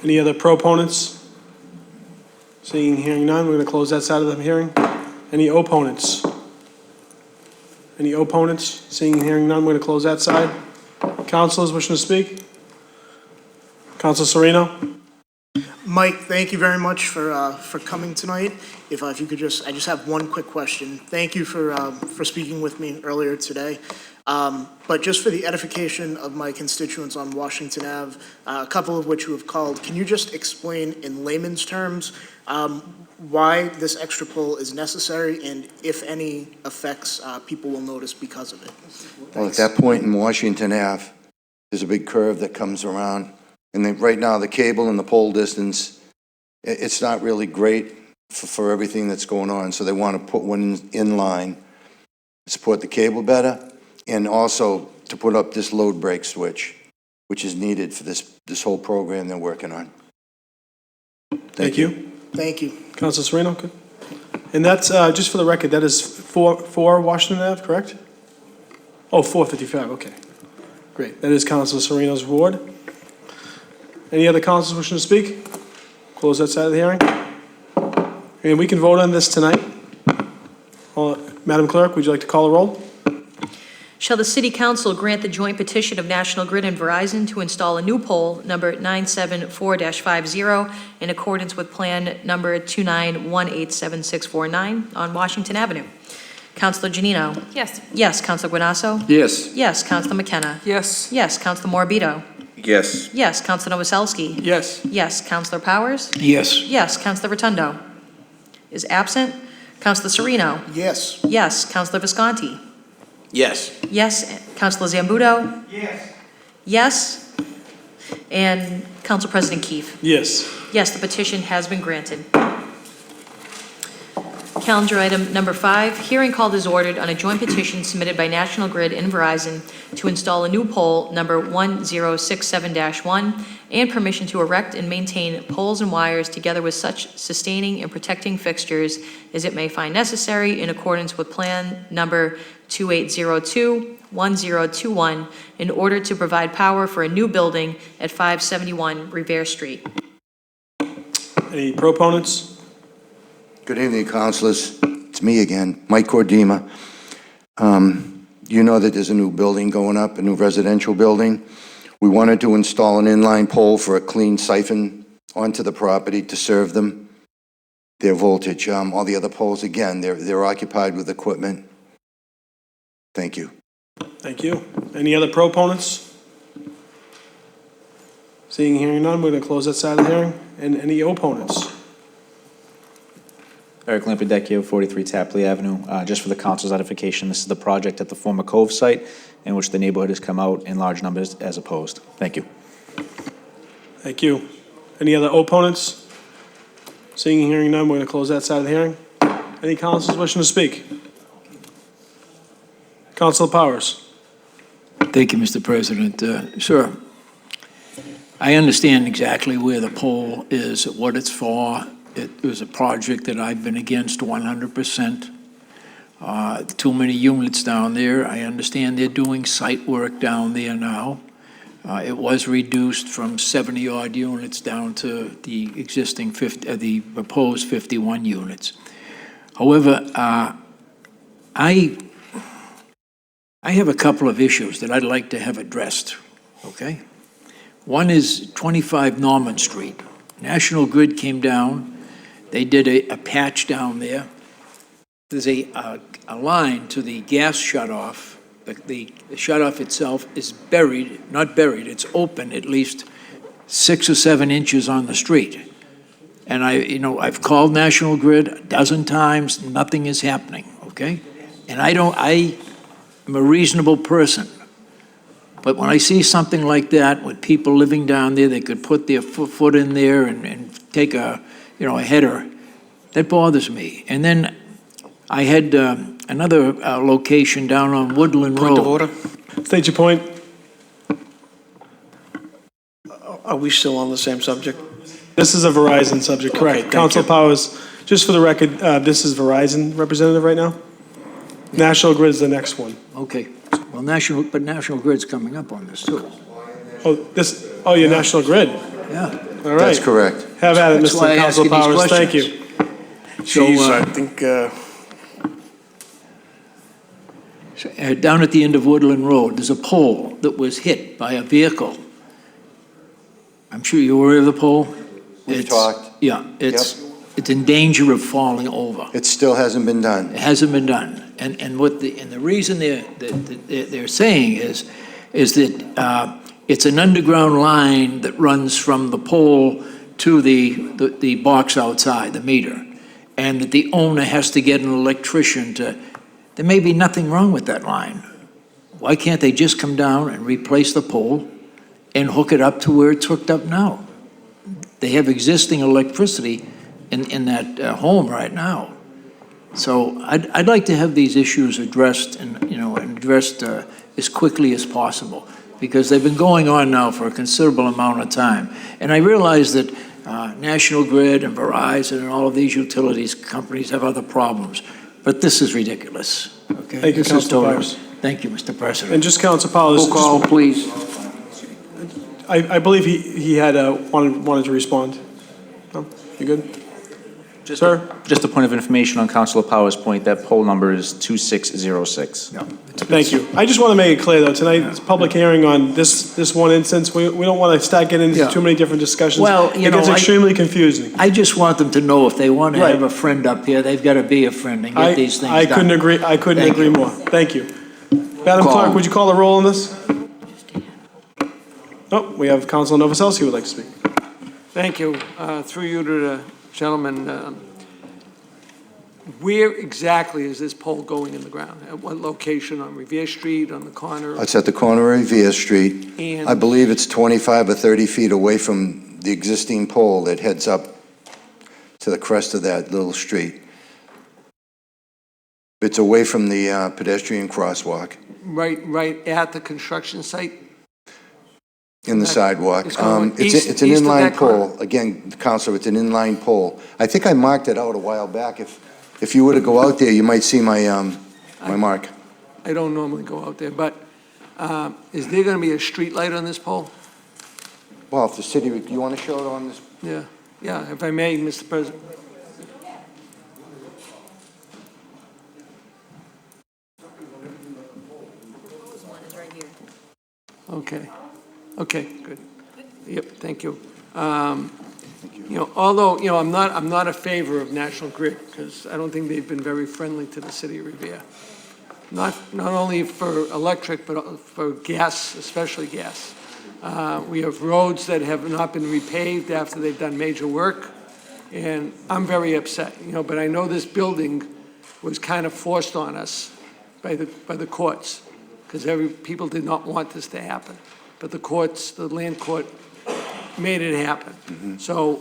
Any other proponents? Seeing, hearing none, we're going to close that side of the hearing. Any opponents? Any opponents? Seeing and hearing none, we're going to close that side. Councilors wishing to speak? Councilor Sereno? Mike, thank you very much for coming tonight. If you could I just have one quick question. Thank you for speaking with me earlier today. But just for the edification of my constituents on Washington Ave, a couple of which you have called, can you just explain in layman's terms why this extra pole is necessary and if any effects people will notice because of it? Well, at that point in Washington Ave, there's a big curve that comes around. And right now, the cable and the pole distance, it's not really great for everything that's going on. So they want to put one in line, support the cable better, and also to put up this load break switch, which is needed for this whole program they're working on. Thank you. Thank you. Council Sereno, good. And that's, just for the record, that is 4 Washington Ave, correct? Oh, 455, okay. Great. That is Council Sereno's ward. Any other councils wishing to speak? Close that side of the hearing. And we can vote on this tonight. Madam Clerk, would you like to call a roll? Shall the City Council grant the joint petition of National Grid and Verizon to install a new pole, number 974-50, in accordance with Plan number 29187649 on Washington Avenue? Councilor Janino? Yes. Yes. Councilor Guanasso? Yes. Yes. Councilor McKenna? Yes. Yes. Councilor Morbido? Yes. Yes. Councilor Novoselsky? Yes. Yes. Councilor Powers? Yes. Yes. Councilor Rotundo is absent. Councilor Sereno? Yes. Yes. Councilor Visconti? Yes. Yes. Councilor Zambudo? Yes. Yes. And Council President Keefe? Yes. Yes, the petition has been granted. Calendar item number 5, hearing called is ordered on a joint petition submitted by National Grid and Verizon to install a new pole, number 1067-1, and permission to erect and maintain poles and wires together with such sustaining and protecting fixtures as it may find necessary in accordance with Plan number 2802-1021 in order to provide power for a new building at 571 Revere Street. Any proponents? Good evening, councilors. It's me again, Mike Cordima. You know that there's a new building going up, a new residential building. We wanted to install an inline pole for a clean siphon onto the property to serve them, their voltage. All the other poles, again, they're occupied with equipment. Thank you. Thank you. Any other proponents? Seeing and hearing none, we're going to close that side of the hearing. And any opponents? Eric Lampedecchio, 43 Tapley Avenue. Just for the council's edification, this is the project at the former Cove site in which the neighborhood has come out in large numbers as opposed. Thank you. Thank you. Any other opponents? Seeing and hearing none, we're going to close that side of the hearing. Any councilors wishing to speak? Councilor Powers. Thank you, Mr. President. Sir, I understand exactly where the pole is, what it's for. It was a project that I've been against 100%. Too many units down there. I understand they're doing site work down there now. It was reduced from 70-odd units down to the existing the proposed 51 units. However, I have a couple of issues that I'd like to have addressed, okay? One is 25 Norman Street. National Grid came down. They did a patch down there. There's a line to the gas shutoff. The shutoff itself is buried, not buried, it's open at least 6 or 7 inches on the street. And I've called National Grid a dozen times, nothing is happening, okay? And I am a reasonable person. But when I see something like that, with people living down there, they could put their foot in there and take a header, that bothers me. And then I had another location down on Woodland Road. Point of order. State your point. Are we still on the same subject? This is a Verizon subject, correct. Council Powers, just for the record, this is Verizon representative right now? National Grid is the next one. Okay, well, National Grid's coming up on this too. Oh, you're National Grid? Yeah. All right. That's correct. Have at it, That's why Mr. I ask Council you these Powers, thank questions. you. Jeez, So, I think, down at the end of Woodland Road, there's a pole that was hit by a vehicle. I'm sure you're aware of the pole? We've talked. Yeah, it's in danger of falling over. It still hasn't been done. It hasn't been done. And the reason they're saying is that it's an underground line that runs from the pole to the box outside, the meter, and that the owner has to get an electrician to. There may be nothing wrong with that line. Why can't they just come down and replace the pole and hook it up to where it's hooked up now? They have existing electricity in that home right now. So I'd like to have these issues addressed and addressed as quickly as possible, because they've been going on now for a considerable amount of time. And I realize that National Grid and Verizon and all of these utilities companies have other problems. But this is ridiculous, okay? Thank you, This is Councilor total- Powers. Thank you, Mr. President. And just Council Powers. Roll call, please. I believe he had, wanted to respond. No? You good? Sir? Just a point of information on Councilor Powers' point, that poll number is 2606. Thank you. I just want to make it clear, though, tonight's public hearing on this one instance, we don't want to start getting into Yeah. too many different discussions. Well, you know, It gets extremely confusing. I just want them to know if they want to Right. have a friend up here, they've got to be a friend and get these things done. I couldn't agree more. Thank you. Madam Call. Clerk, would you call the roll on this? Oh, we have Councilor Novoselsky who would like to speak. Thank you. Through you to the gentleman, where exactly is this pole going in the ground? At what location? On Revere Street, on the corner? It's at the corner of Revere Street. And- I believe it's 25 or 30 feet away from the existing pole that heads up to the crest of that little street. It's away from the pedestrian crosswalk Right at the construction site? in the sidewalk. It's going It's east an of inline that corner? pole. Again, Counselor, it's an inline pole. I think I marked it out a while back. If you were to go out there, you might see my mark. I don't normally go out there, but is there going to be a street light on this pole? Well, if the city, you want to show it on this? Yeah, if I may, Mr. President. Okay, good. Yep, thank you. Although, I'm not a favor of National Grid, because I don't think they've been very friendly to the city of Revere. Not only for electric, but for gas, especially gas. We have roads that have not been repaved after they've done major work, and I'm very upset, but I know this building was kind of forced on us by the courts, because people did not want this to happen. But the courts, the land court, made it happen. So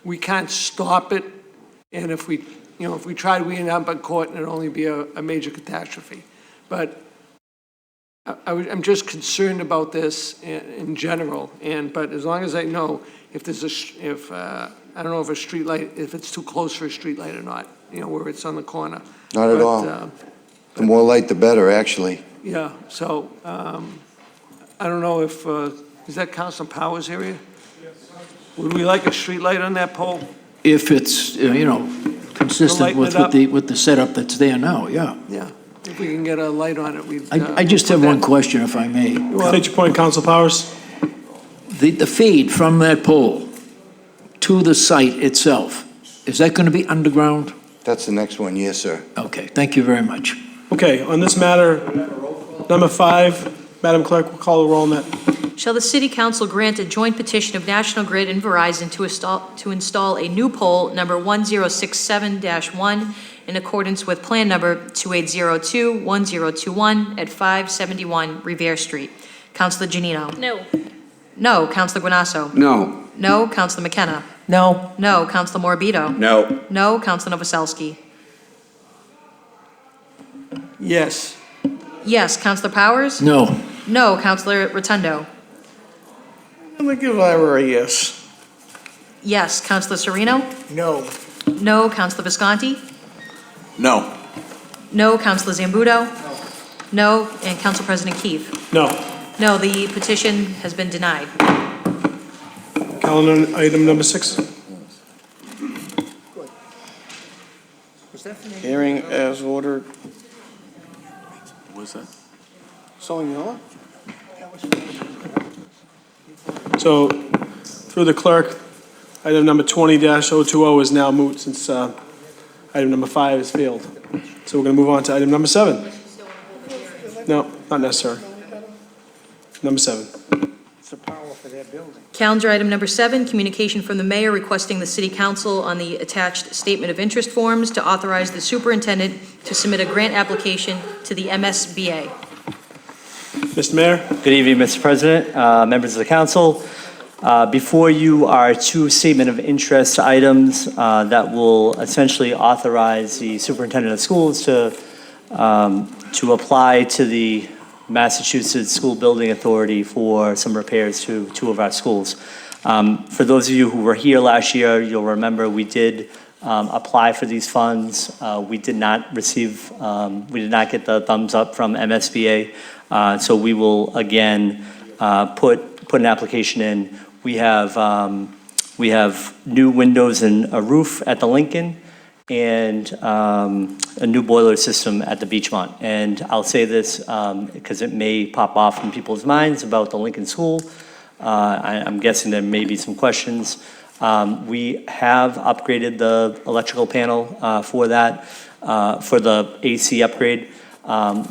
we can't stop it, and if we tried, we end up in court, and it'd only be a major catastrophe. But I'm just concerned about this in general, but as long as I know if there's I don't know if a street light, if it's too close for a street light or not, where it's on the corner. Not at all. The more light, the better, actually. Yeah, so, I don't know if, is that Council Powers area? Would we like a street light on that pole? If it's, consistent with the setup that's there now, yeah. Yeah, if we can get a light on it, we'd. I just have one question, if I may. State your point, Council Powers. The feed from that pole to the site itself, is that going to be underground? That's the next one, yes, sir. Okay, thank you very much. Okay, on this matter, number 5, Madam Clerk, will call the roll on that. Shall the City Council grant a joint petition of National Grid and Verizon to install a new pole number 1067-1 in accordance with Plan Number 2802-1021 at 571 Revere Street? Councilor Janino? No. No. Councilor Guanasso? No. No. Councilor McKenna? No. No. Councilor Morbido? No. No. Councilor Novoselsky? Yes. Yes. Councilor Powers? No. No. Councilor Rotundo? I'm going to give Ira a yes. Yes. Councilor Sereno? No. No. Councilor Visconti? No. No. Councilor Zambudo? No. And Council President Keefe? No. No, the petition has been denied. Calendar item number 6. Hearing as ordered. What's that? Selling yellow? So, through the clerk, item number 20-020 is now moot since item number 5 has failed. So we're going to move on to item number 7. No, not necessary. Number 7. It's the power for their building. Calendar item number 7, communication from the mayor requesting the city council on the attached statement of interest forms to authorize the superintendent to submit a grant application to the MSBA. Mr. Mayor? Good evening, Mr. President, members of the council. Before you are 2 statement of interest items that will essentially authorize the superintendent of schools to apply to the Massachusetts School Building Authority for some repairs to 2 of our schools. For those of you who were here last year, you'll remember we did apply for these funds. We did not receive, we did not get the thumbs up from MSBA. So we will again put an application in. We have new windows and a roof at the Lincoln, and a new boiler system at the Beachmont. And I'll say this because it may pop off in people's minds about the Lincoln School. I'm guessing there may be some questions. We have upgraded the electrical panel for that, for the AC upgrade.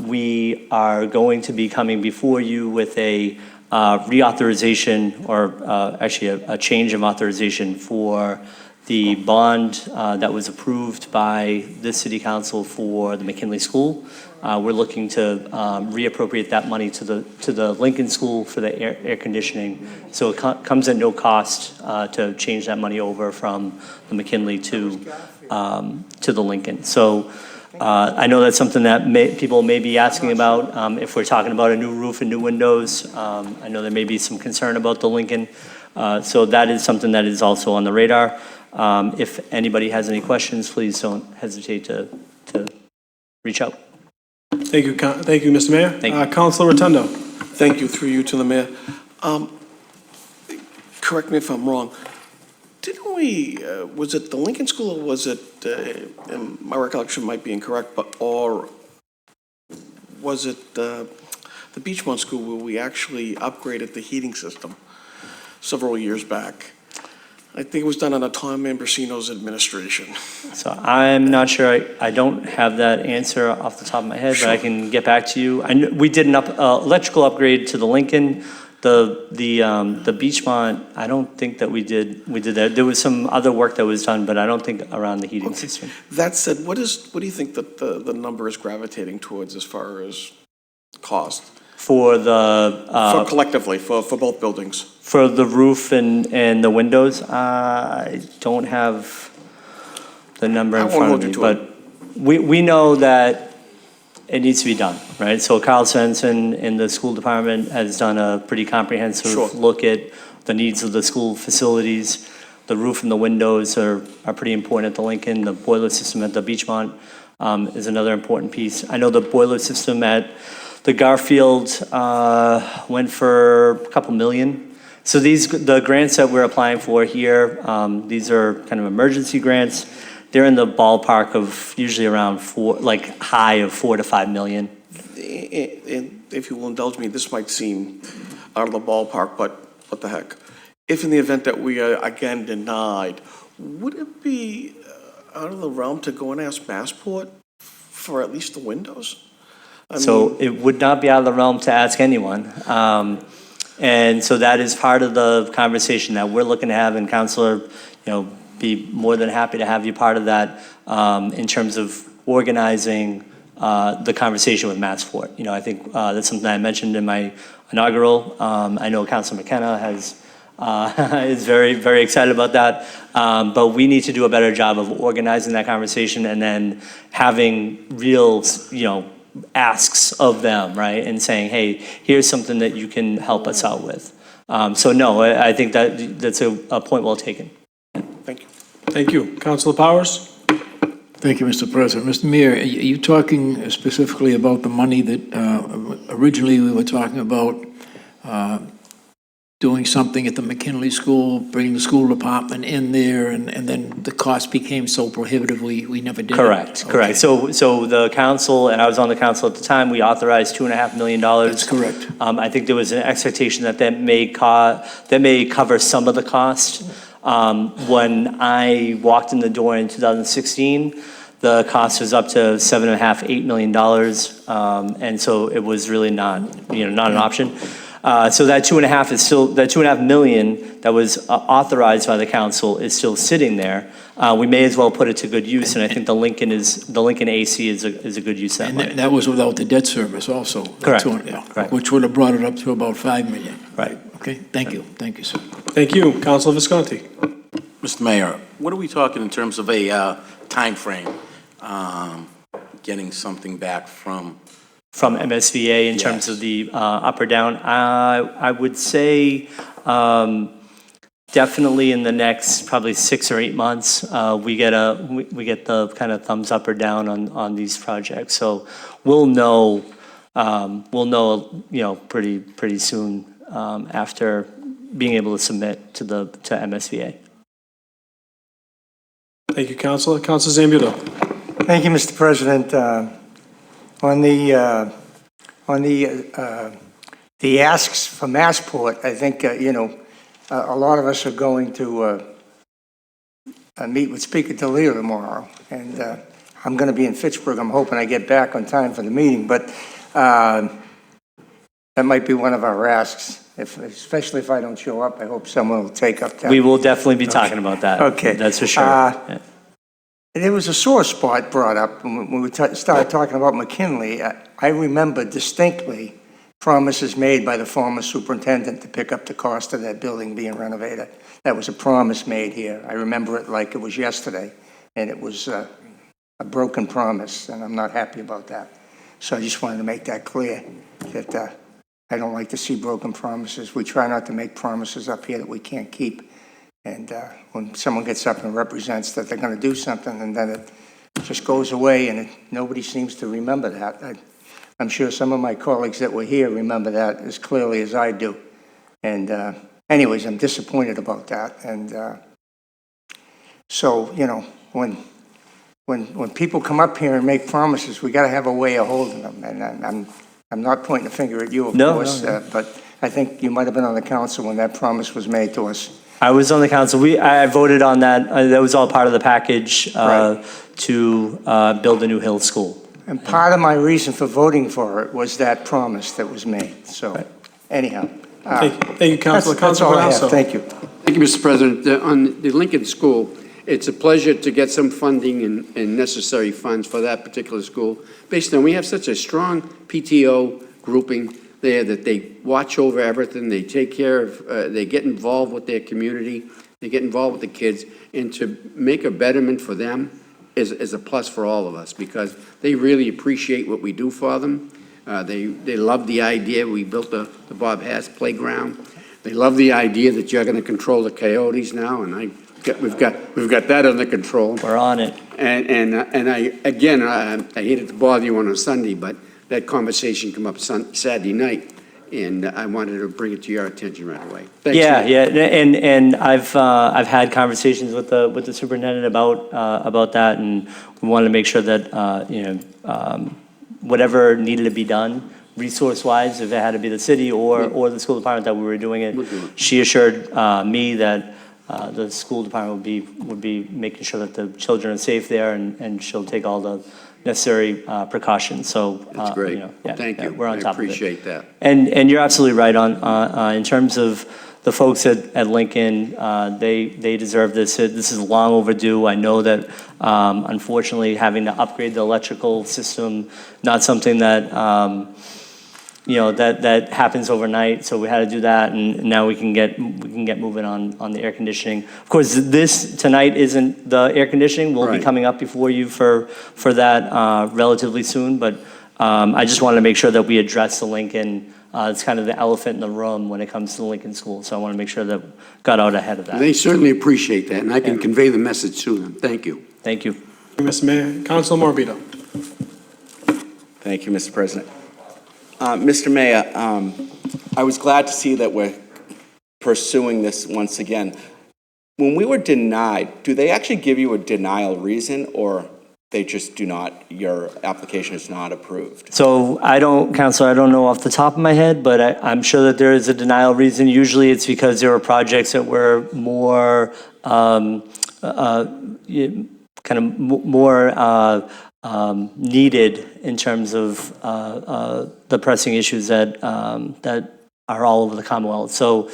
We are going to be coming before you with a reauthorization, or actually a change of authorization for the bond that was approved by this city council for the McKinley School. We're looking to reappropriate that money to the Lincoln School for the air conditioning. So it comes at no cost to change that money over from the McKinley to the Lincoln. So I know that's something that people may be asking about. If we're talking about a new roof and new windows, I know there may be some concern about the Lincoln. So that is something that is also on the radar. If anybody has any questions, please don't hesitate to reach out. Thank you, Mr. Mayor. Thank you. Councilor Rotundo. Thank you, through you to the mayor. Correct me if I'm wrong. Didn't we, was it the Lincoln School, or was it, and my recollection might be incorrect, or was it the Beachmont School where we actually upgraded the heating system several years back? I think it was done under Tom Ambrosino's administration. So I'm not sure, I don't have that answer off the top of my head, but I can get back to you. We did an electrical upgrade to the Lincoln. The Beachmont, I don't think that we did that. There was some other work that was done, but I don't think around the heating system. That said, what do you think that the number is gravitating towards as far as cost? For the... for collectively, for both buildings? For the roof and the windows, I don't have the number in front of me, but we know that it needs to be done, right? So Carl Svensson in the school department has done a pretty comprehensive look at the needs of the school facilities. The roof and the windows are pretty important at the Lincoln. The boiler system at the Beachmont is another important piece. I know the boiler system at the Garfield went for a couple million. So the grants that we're applying for here, these are kind of emergency grants. They're in the ballpark of usually around high of $4 to $5 million. And if you will indulge me, this might seem out of the ballpark, but what the heck? If in the event that we are again denied, would it be out of the realm to go and ask Massport for at least the windows? So it would not be out of the realm to ask anyone. And so that is part of the conversation that we're looking to have, and Councilor, be more than happy to have you part of that in terms of organizing the conversation with Massport. I think that's something I mentioned in my inaugural. I know Councilor McKenna is very, very excited about that. But we need to do a better job of organizing that conversation and then having real, asks of them, right? And saying, hey, here's something that you can help us out with. So no, I think that's a point well taken. Thank you. Thank you. Councilor Powers? Thank you, Mr. President. Mr. Mayor, are you talking specifically about the money that originally we were talking about doing something at the McKinley School, bringing the school department in there, and then the cost became so prohibitive we never did it? Correct. So the council, and I was on the council at the time, we authorized $2.5 million. That's correct. I think there was an expectation that may cover some of the cost. When I walked in the door in 2016, the cost was up to $7.5, $8 million, and so it was really not an option. So that $2.5 million that was authorized by the council is still sitting there. We may as well put it to good use, and I think the Lincoln AC is a good use of that money. And that was without the debt service also. Correct. Correct. Which would have brought it up to about $5 million. Right. Okay. Thank you, sir. Thank you. Councilor Visconti. Mr. Mayor, what are we talking in terms of a time frame? Getting something back from MSVA in terms of the up or down? I would say definitely in the next probably 6 or 8 months, we get the kind of thumbs up or down on these projects. So we'll know, pretty soon after being able to submit to MSBA. Thank you, Councilor. Councilor Zambudo. Thank you, Mr. President. On the asks for Massport, I think, a lot of us are going to meet with Speaker DeLeo tomorrow, and I'm going to be in Fitchburg. I'm hoping I get back on time for the meeting, but that might be one of our asks. Especially if I don't show up, I hope someone will take up that. We will definitely be talking about that. Okay. That's for sure. Yeah. There was a sore spot brought up when we started talking about McKinley. I remember distinctly promises made by the former superintendent to pick up the cost of that building being renovated. That was a promise made here. I remember it like it was yesterday, and it was a broken promise, and I'm not happy about that. So I just wanted to make that clear, that I don't like to see broken promises. We try not to make promises up here that we can't keep. And when someone gets up and represents that they're going to do something and then it just goes away and nobody seems to remember that. I'm sure some of my colleagues that were here remember that as clearly as I do. And anyways, I'm disappointed about that. And so, when people come up here and make promises, we got to have a way of holding them. And I'm not pointing a finger at you, of course, but I think you might have been on the council when that promise was made to us. I was on the council. I voted on that. That was all part of the package Right. to build a new Hill School. And part of my reason for voting for it was that promise that was made. So anyhow. Thank you, Councilor. That's all I have. Councilor Thank you. Thank you, Mr. President. On the Lincoln School, it's a pleasure to get some funding and necessary funds for that particular school. Based on, we have such a strong PTO grouping there that they watch over everything, they take care of, they get involved with their community, they get involved with the kids, and to make a betterment for them is a plus for all of us, because they really appreciate what we do for them. They love the idea. We built the Bob Hass playground. They love the idea that you're going to control the coyotes now, and we've got that under control. We're on it. And I hated to bother you on a Sunday, but that conversation came up Saturday night, and I wanted to bring it to your attention right away. Thanks. Yeah, and I've had conversations with the superintendent about that, and we wanted to make sure that whatever needed to be done, resource-wise, if it had to be the city or the school department, that we were doing it. She assured me that the school department would be making sure that the children are safe there, and she'll take all the necessary precautions. So That's great. Thank you. We're on top of it. I appreciate that. And you're absolutely right on in terms of the folks at Lincoln. They deserve this. This is long overdue. I know that unfortunately having to upgrade the electrical system, not something that that happens overnight. So we had to do that, and now we can get moving on the air conditioning. Of course, this tonight isn't the air conditioning. We'll be coming up before you for that relatively soon. But I just wanted to make sure that we address the Lincoln. It's kind of the elephant in the room when it comes to the Lincoln School. So I want to make sure that got out ahead of that. They certainly appreciate that, and I can convey the message to them. Thank you. Thank you. Mr. Mayor. Councilor Morbido. Thank you, Mr. President. Mr. Mayor, I was glad to see that we're pursuing this once again. When we were denied, do they actually give you a denial reason, or they just do not, your application is not approved? So Counselor, I don't know off the top of my head, but I'm sure that there is a denial reason. Usually it's because there were projects that were more, needed in terms of the pressing issues that are all over the Commonwealth. So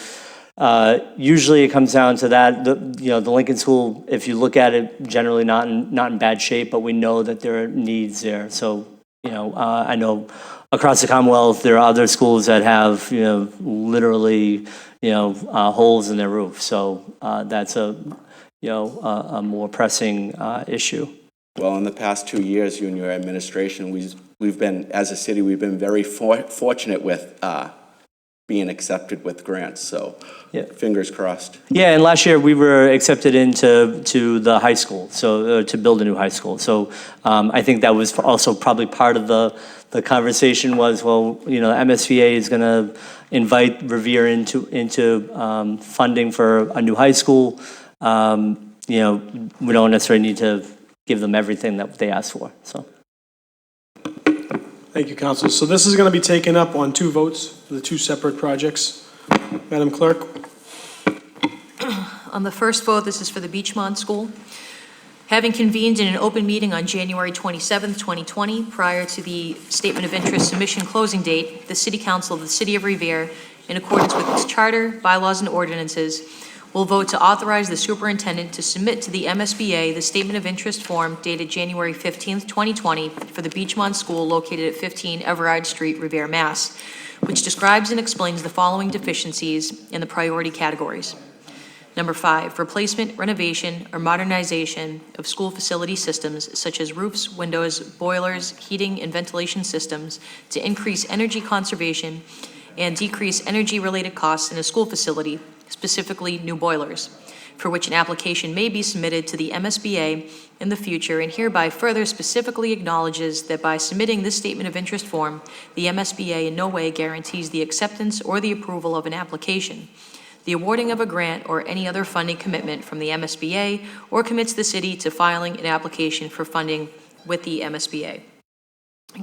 usually it comes down to that. The Lincoln School, if you look at it, generally not in bad shape, but we know that there are needs there. So I know across the Commonwealth there are other schools that have literally holes in their roof. So that's a more pressing issue. Well, in the past 2 years, you and your administration, we've been, as a city, we've been very fortunate with being accepted with grants, so Yeah. fingers crossed. Yeah, and last year we were accepted to the high school, so to build a new high school. So I think that was also probably part of the conversation was, well, you know, MSBA is going to invite Revere into funding for a new high school. You know, we don't necessarily need to give them everything that they asked for. So. Thank you, Council. So this is going to be taken up on 2 votes for the 2 separate projects. Madam Clerk? On the first vote, this is for the Beachmont School. Having convened in an open meeting on January 27th, 2020, prior to the statement of interest submission closing date, the City Council of the City of Revere, in accordance with its charter, bylaws, and ordinances, will vote to authorize the superintendent to submit to the MSBA the statement of interest form dated January 15th, 2020 for the Beachmont School located at 15 Everard Street, Revere, Mass., which describes and explains the following deficiencies in the priority categories. Number 5, replacement, renovation, or modernization of school facility systems such as roofs, windows, boilers, heating, and ventilation systems to increase energy conservation and decrease energy-related costs in a school facility, specifically new boilers, for which an application may be submitted to the MSBA in the future, and hereby further specifically acknowledges that by submitting this statement of interest form, the MSBA in no way guarantees the acceptance or the approval of an application, the awarding of a grant or any other funding commitment from the MSBA, or commits the city to filing an application for funding with the MSBA.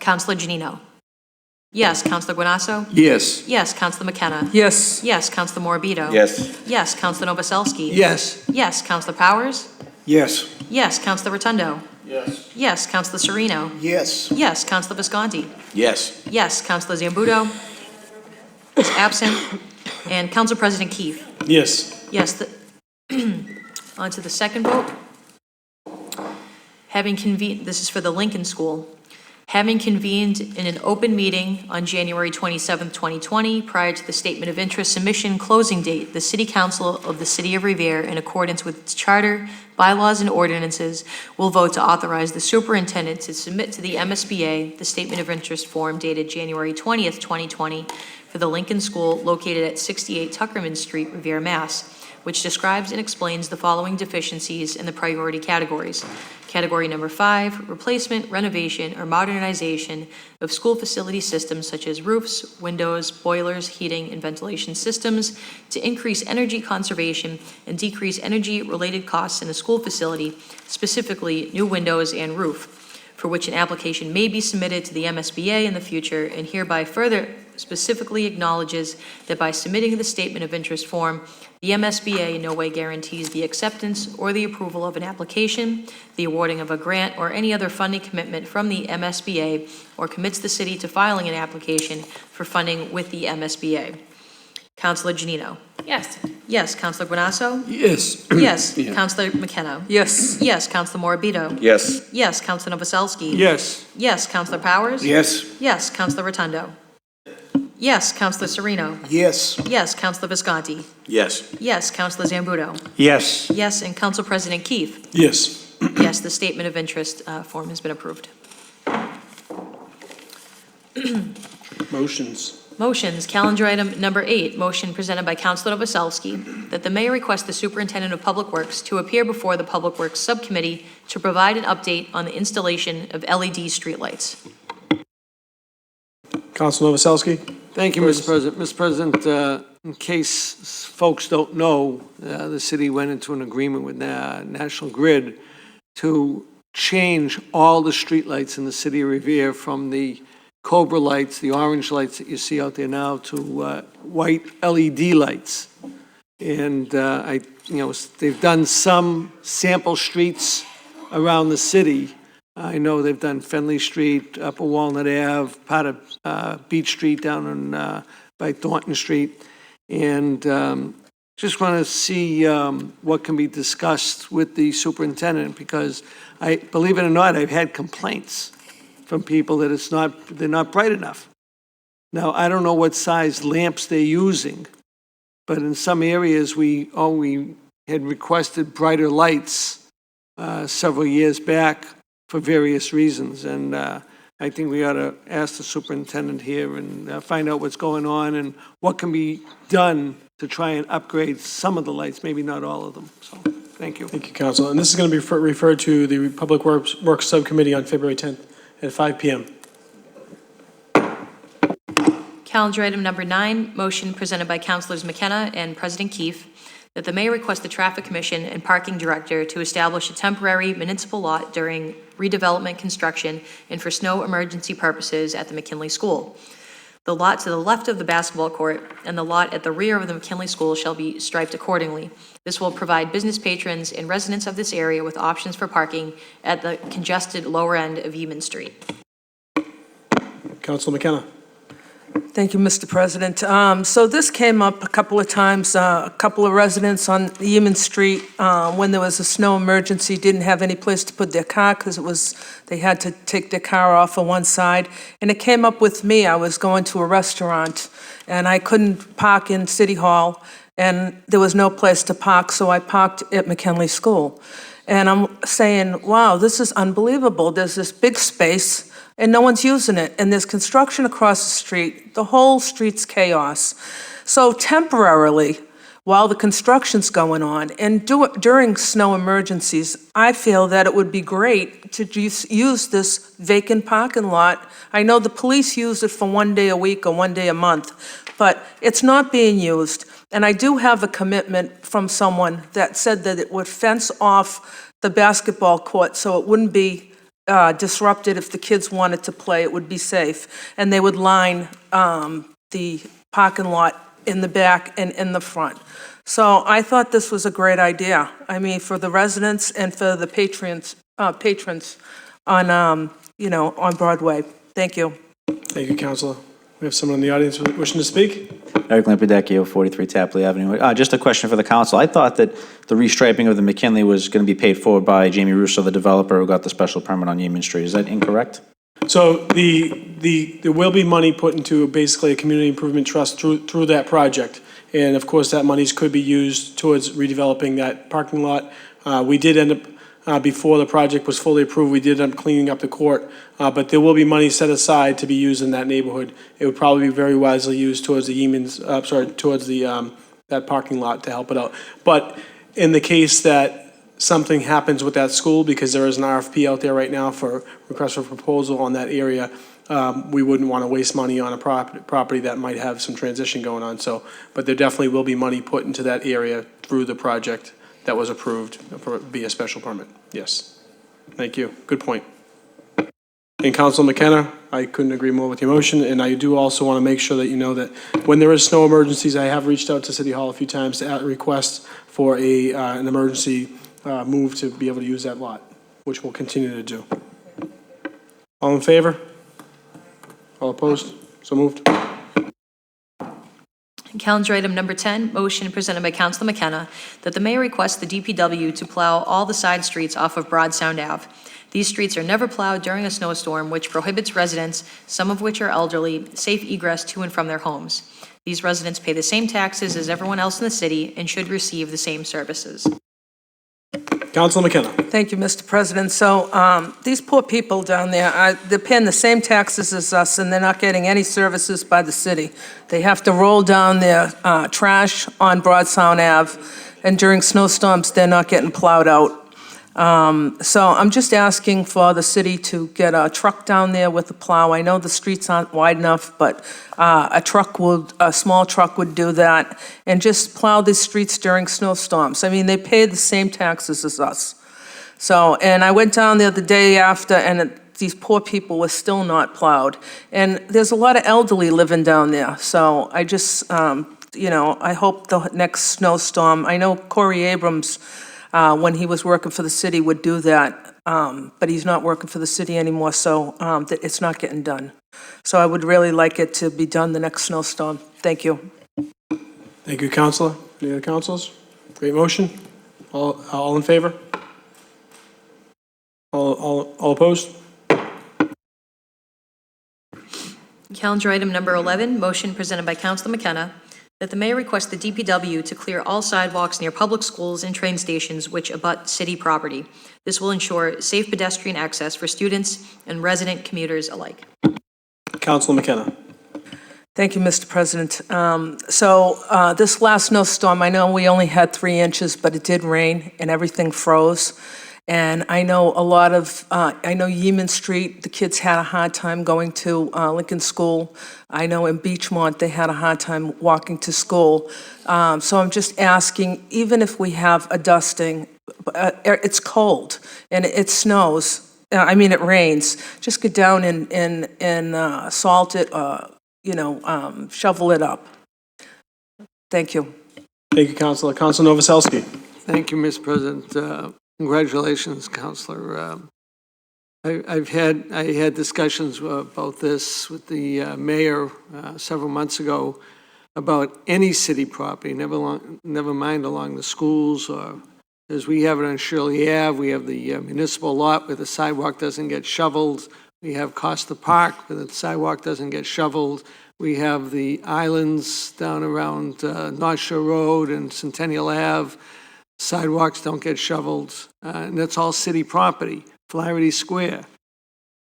Councilor Janino? Yes. Councilor Guanasso? Yes. Yes. Councilor McKenna? Yes. Yes. Councilor Morbido? Yes. Yes. Councilor Novoselsky? Yes. Yes. Councilor Powers? Yes. Yes. Councilor Rotundo? Yes. Yes. Councilor Sereno? Yes. Yes. Councilor Visconti? Yes. Yes. Councilor Zambudo is absent. And Council President Keefe? Yes. Yes. On to the second vote. Having convened, this is for the Lincoln School. Having convened in an open meeting on January 27, 2020, prior to the statement of interest submission closing date, the City Council of the City of Revere, in accordance with its charter, bylaws, and ordinances, will vote to authorize the superintendent to submit to the MSBA the statement of interest form dated January 20th, 2020, for the Lincoln School located at 68 Tuckerman Street, Revere, Mass., which describes and explains the following deficiencies in the priority categories. Category number 5, replacement, renovation, or modernization of school facility systems such as roofs, windows, boilers, heating, and ventilation systems to increase energy conservation and decrease energy-related costs in a school facility, specifically new windows and roof, for which an application may be submitted to the MSBA in the future, and hereby further specifically acknowledges that by submitting the statement of interest form, the MSBA in no way guarantees the acceptance or the approval of an application, the awarding of a grant, or any other funding commitment from the MSBA, or commits the city to filing an application for funding with the MSBA. Councilor Janino? Yes. Yes. Councilor Guanasso? Yes. Yes. Yeah. Councilor McKenna? Yes. Yes. Councilor Morbido? Yes. Yes. Councilor Novoselsky? Yes. Yes. Councilor Powers? Yes. Yes. Councilor Rotundo? Yes. Councilor Sereno? Yes. Yes. Councilor Visconti? Yes. Yes. Councilor Zambudo? Yes. Yes. And Council President Keefe? Yes. Yes, the statement of interest form has been approved. Motions. Motions, calendar item number 8, motion presented by Councilor Novoselsky that the mayor request the superintendent of Public Works to appear before the Public Works Subcommittee to provide an update on the installation of LED streetlights. Councilor Novoselsky? Thank you, Mr. President. Mr. President, in case folks don't know, the city went into an agreement with National Grid to change all the streetlights in the city of Revere from the Cobra lights, the orange lights that you see out there now, to white LED lights. And they've done some sample streets around the city. I know they've done Fenley Street, Upper Walnut Ave, part of Beach Street down on by Thornton Street, and just want to see what can be discussed with the superintendent, because believe it or not, I've had complaints from people that they're not bright enough. Now, I don't know what size lamps they're using, but in some areas we had requested brighter lights several years back for various reasons, and I I think we ought to ask the superintendent here and find out what's going on and what can be done to try and upgrade some of the lights, maybe not all of them. So, thank you. Thank you, Council. And this is going to be referred to the Public Works Subcommittee on February 10th at 5 p.m. Calendar item number 9, motion presented by Councilors McKenna and President Keefe, that the mayor request the Traffic Commission and Parking Director to establish a temporary municipal lot during redevelopment construction and for snow emergency purposes at the McKinley School. The lot to the left of the basketball court and the lot at the rear of the McKinley School shall be striped accordingly. This will provide business patrons and residents of this area with options for parking at the congested lower end of Yeaman Street. Council McKenna. Thank you, Mr. President. So this came up a couple of times. A couple of residents on Yeaman Street, when there was a snow emergency, didn't have any place to put their car because they had to take their car off on one side. And it came up with me. I was going to a restaurant and I couldn't park in City Hall and there was no place to park, so I parked at McKinley School. And I'm saying, wow, this is unbelievable. There's this big space and no one's using it, and there's construction across the street. The whole street's chaos. So temporarily, while the construction's going on, and during snow emergencies, I feel that it would be great to use this vacant parking lot. I know the police use it for one day a week or one day a month, but it's not being used. And I do have a commitment from someone that said that it would fence off the basketball court so it wouldn't be disrupted if the kids wanted to play. It would be safe. And they would line the parking lot in the back and in the front. So I thought this was a great idea. I mean, for the residents and for the patrons on, on Broadway. Thank you. Thank you, Councilor. We have someone in the audience wishing to speak. Eric Lampedecchio, 43 Tapley Avenue. Just a question for the council. I thought that the restriping of the McKinley was going to be paid for by Jamie Russo, the developer who got the special permit on Yeaman Street. Is that incorrect? So there will be money put into basically a community improvement trust through that project. And of course, that monies could be used towards redeveloping that parking lot. We did end up, before the project was fully approved, we did end up cleaning up the court. But there will be money set aside to be used in that neighborhood. It would probably be very wisely used towards the towards the that parking lot to help it out. But in the case that something happens with that school, because there is an RFP out there right now for request for proposal on that area, we wouldn't want to waste money on a property that might have some transition going on. So, but there definitely will be money put into that area through the project that was approved via special permit. Yes. Thank you. Good point. And Council McKenna, I couldn't agree more with your motion, and I do also want to make sure that you know that when there is snow emergencies, I have reached out to City Hall a few times to request for an emergency move to be able to use that lot, which we'll continue to do. All in favor? All opposed? So moved. Calendar item number 10, motion presented by Councilor McKenna, that the mayor requests the DPW to plow all the side streets off of Broad Sound Ave. These streets are never plowed during a snowstorm, which prohibits residents, some of which are elderly, safe egress to and from their homes. These residents pay the same taxes as everyone else in the city and should receive the same services. Councilor McKenna. Thank you, Mr. President. So these poor people down there, they're paying the same taxes as us, and they're not getting any services by the city. They have to roll down their trash on Broad Sound Ave, and during snowstorms, they're not getting plowed out. So I'm just asking for the city to get a truck down there with a plow. I know the streets aren't wide enough, but a small truck would do that, and just plow the streets during snowstorms. I mean, they pay the same taxes as us. So, and I went down there the day after, and these poor people were still not plowed. And there's a lot of elderly living down there. So I just, I hope the next snowstorm, I know Corey Abrams, when he was working for the city, would do that, but he's not working for the city anymore, so it's not getting done. So I would really like it to be done the next snowstorm. Thank you. Thank you, Councilor. Any other councilors? Great motion. All in favor? All opposed? Calendar item number 11, motion presented by Councilor McKenna, that the mayor request the DPW to clear all sidewalks near public schools and train stations which abut city property. This will ensure safe pedestrian access for students and resident commuters alike. Councilor McKenna. Thank you, Mr. President. This last snowstorm, I know we only had 3 inches, but it did rain and everything froze. And I know I know Yeaman Street, the kids had a hard time going to Lincoln School. I know in Beachmont, they had a hard time walking to school. So I'm just asking, even if we have a dusting, it's cold and it snows, it rains, just get down and salt it, shovel it up. Thank you. Thank you, Councilor. Councilor Novoselsky. Thank you, Mr. President. Congratulations, Councilor. I had discussions about this with the mayor several months ago about any city property, never mind along the schools, or as we have it on Shirley Ave, we have the municipal lot where the sidewalk doesn't get shoveled. We have Costa Park where the sidewalk doesn't get shoveled. We have the islands down around North Shore Road and Centennial Ave. Sidewalks don't get shoveled, and that's all city property. Flaherty Square,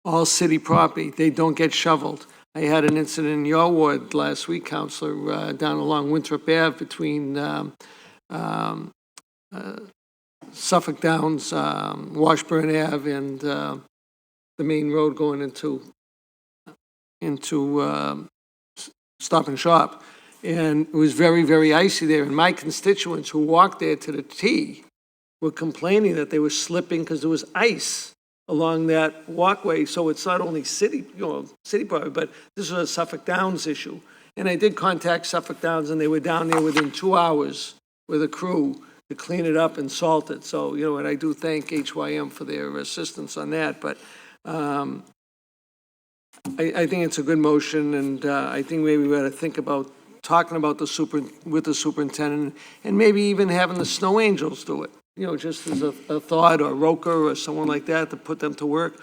all city property. They don't get shoveled. I had an incident in your ward last week, Councilor, down along Winthrop Ave between Suffolk Downs, Washburn Ave, and the main road going into Stop and Shop. And it was very, very icy there. And my constituents who walked there to the T were complaining that they were slipping because there was ice along that walkway. So it's not only city property, but this was a Suffolk Downs issue. And I did contact Suffolk Downs, and they were down there within 2 hours with a crew to clean it up and salt it. So, and I do thank HYM for their assistance on that. But I think it's a good motion, and I think maybe we ought to think about talking about with the superintendent, and maybe even having the snow angels do it, just as a thought, or Roker or someone like that, to put them to work.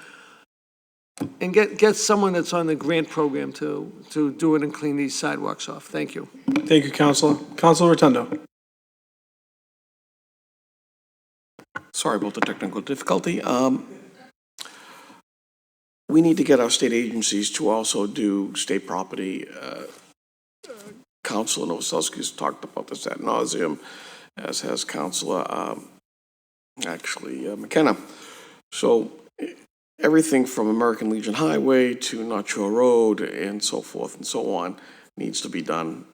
And get someone that's on the grant program to do it and clean these sidewalks off. Thank you. Thank you, Councilor. Councilor Rotundo. Sorry about the technical difficulty. We need to get our state agencies to also do state property. Councilor Novoselsky has talked about this ad nauseum, as has Councilor McKenna. So everything from American Legion Highway to North Shore Road and so forth and so on needs to be done.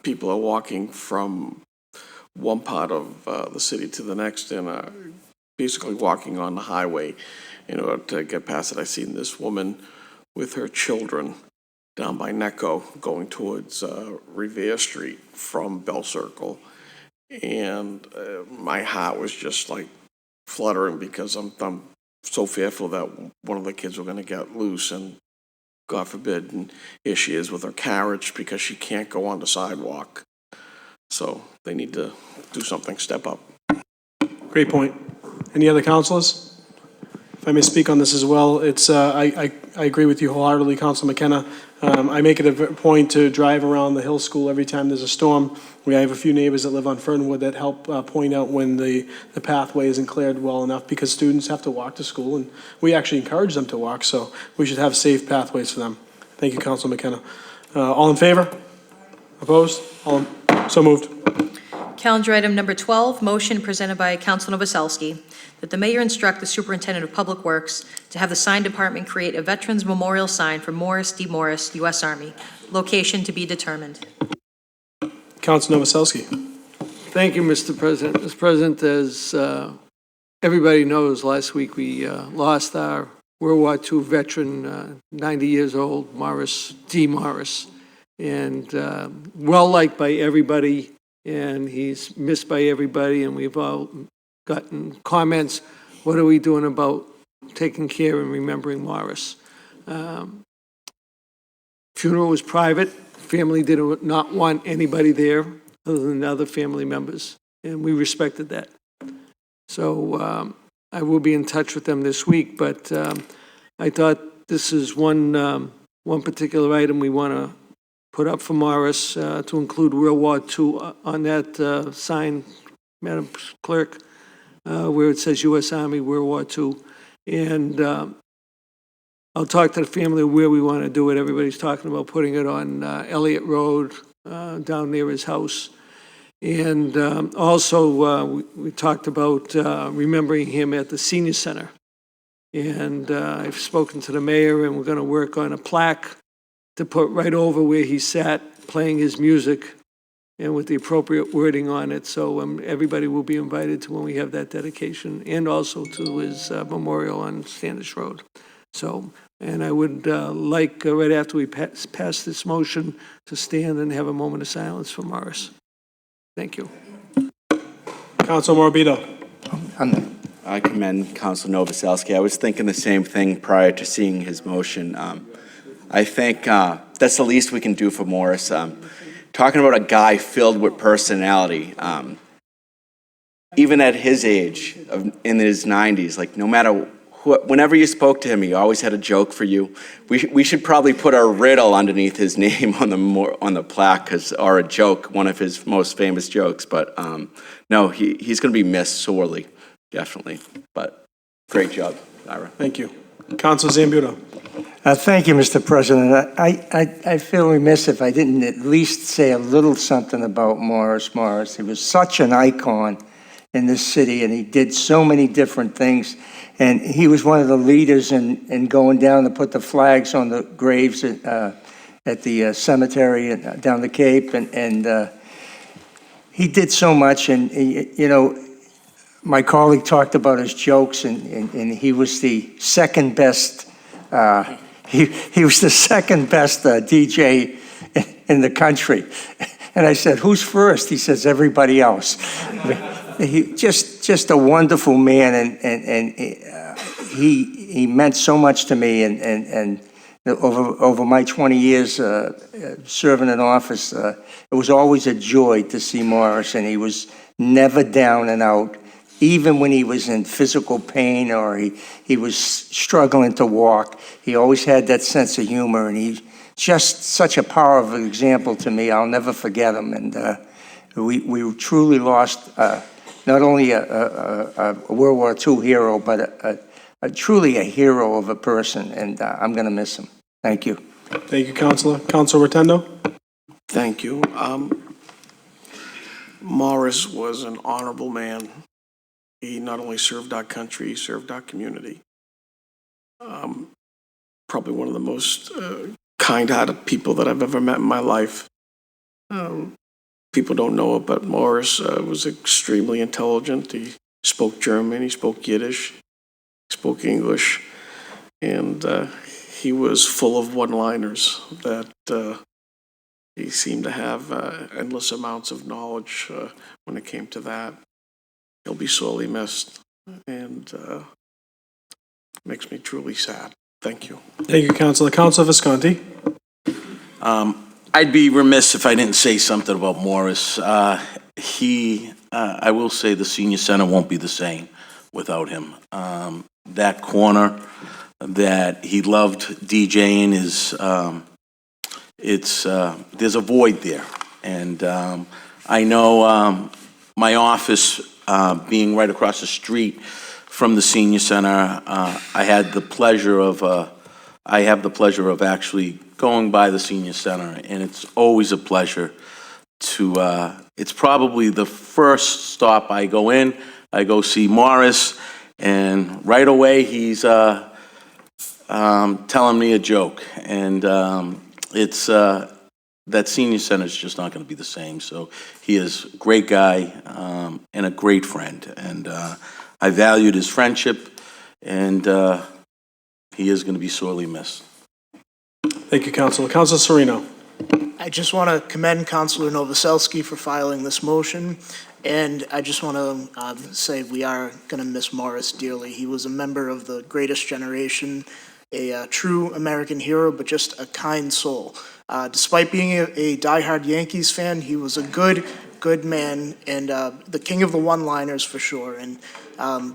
People are walking from one part of the city to the next and basically walking on the highway in order to get past it. I've seen this woman with her children down by Necco going towards Revere Street from Bell Circle. And my heart was just like fluttering because I'm so fearful that one of the kids were going to get loose and God forbid, and here she is with her carriage because she can't go on the sidewalk. So they need to do something, step up. Great point. Any other councilors? If I may speak on this as well, it's I agree with you wholeheartedly, Councilor McKenna. I make it a point to drive around the Hill School every time there's a storm. We have a few neighbors that live on Fernwood that help point out when the pathway isn't cleared well enough, because students have to walk to school, and we actually encourage them to walk, so we should have safe pathways for them. Thank you, Councilor McKenna. All in favor? Opposed? So moved. Calendar item number 12, motion presented by Councilor Novoselsky, that the mayor instruct the superintendent of public works to have the sign department create a Veterans Memorial sign for Morris D. Morris, U.S. Army. Location to be determined. Councilor Novoselsky. Thank you, Mr. President. Mr. President, as everybody knows, last week we lost our World War II veteran, 90 years old, Morris D. Morris, and well-liked by everybody, and he's missed by everybody, and we've all gotten comments, what are we doing about taking care and remembering Morris? Funeral was private. Family did not want anybody there other than other family members, and we respected that. So I will be in touch with them this week, but I thought this is one particular item we want to put up for Morris to include World War II on that sign, Madam Clerk, where it says U.S. Army, World War II. And I'll talk to the family where we want to do it. Everybody's talking about putting it on Elliott Road, down near his house. And also, we talked about remembering him at the senior center. And I've spoken to the mayor, and we're going to work on a plaque to put right over where he sat playing his music and with the appropriate wording on it. So everybody will be invited to when we have that dedication, and also to his memorial on Standish Road. So, and I would like, right after we pass this motion, to stand and have a moment of silence for Morris. Thank you. Council Morbido. I commend Council Novoselsky. I was thinking the same thing prior to seeing his motion. I think that's the least we can do for Morris. Talking about a guy filled with personality, even at his age, in his 90s, like no matter whenever you spoke to him, he always had a joke for you. We should probably put a riddle underneath his name on the plaque, or a joke, one of his most famous jokes. But no, he's going to be missed sorely, definitely. But great job, Ira. Thank you. Council Zambudo. Thank you, Mr. President. I feel remiss if I didn't at least say a little something about Morris Morris. He was such an icon in this city, and he did so many different things. And he was one of the leaders in going down to put the flags on the graves at the cemetery and down the Cape. And he did so much. And, you know, my colleague talked about his jokes, and he was the second best. He was the second best DJ in the country. And I said, "Who's first?" He says, "Everybody else." He just a wonderful man, and he meant so much to me. And over my 20 years serving in office, it was always a joy to see Morris, and he was never down and out. Even when he was in physical pain or he was struggling to walk, he always had that sense of humor, and he's just such a powerful example to me. I'll never forget him. And we truly lost not only a World War II hero, but truly a hero of a person, and I'm going to miss him. Thank you. Thank you, Councilor. Councilor Rotundo. Thank you. Morris was an honorable man. He not only served our country, he served our community. Probably one of the most kind-hearted people that I've ever met in my life. People don't know it, but Morris was extremely intelligent. He spoke German, he spoke Yiddish, he spoke English, and he was full of one-liners that he seemed to have endless amounts of knowledge when it came to that. He'll be sorely missed, and makes me truly sad. Thank you. Thank you, Councilor. Councilor Visconti. I'd be remiss if I didn't say something about Morris. I will say the senior center won't be the same without him. That corner that he loved DJing there's a void there. And I know my office being right across the street from the senior center, I have the pleasure of actually going by the senior center, and it's always a pleasure to, it's probably the first stop I go in. I go see Morris, and right away he's telling me a joke, and that senior center is just not going to be the same. So he is a great guy and a great friend, and I valued his friendship, and he is going to be sorely missed. Thank you, Councilor. Councilor Sereno. I just want to commend Councilor Novoselsky for filing this motion, and I just want to say we are going to miss Morris dearly. He was a member of the greatest generation, a true American hero, but just a kind soul. Despite being a diehard Yankees fan, he was a good man, and the king of the one-liners for sure. And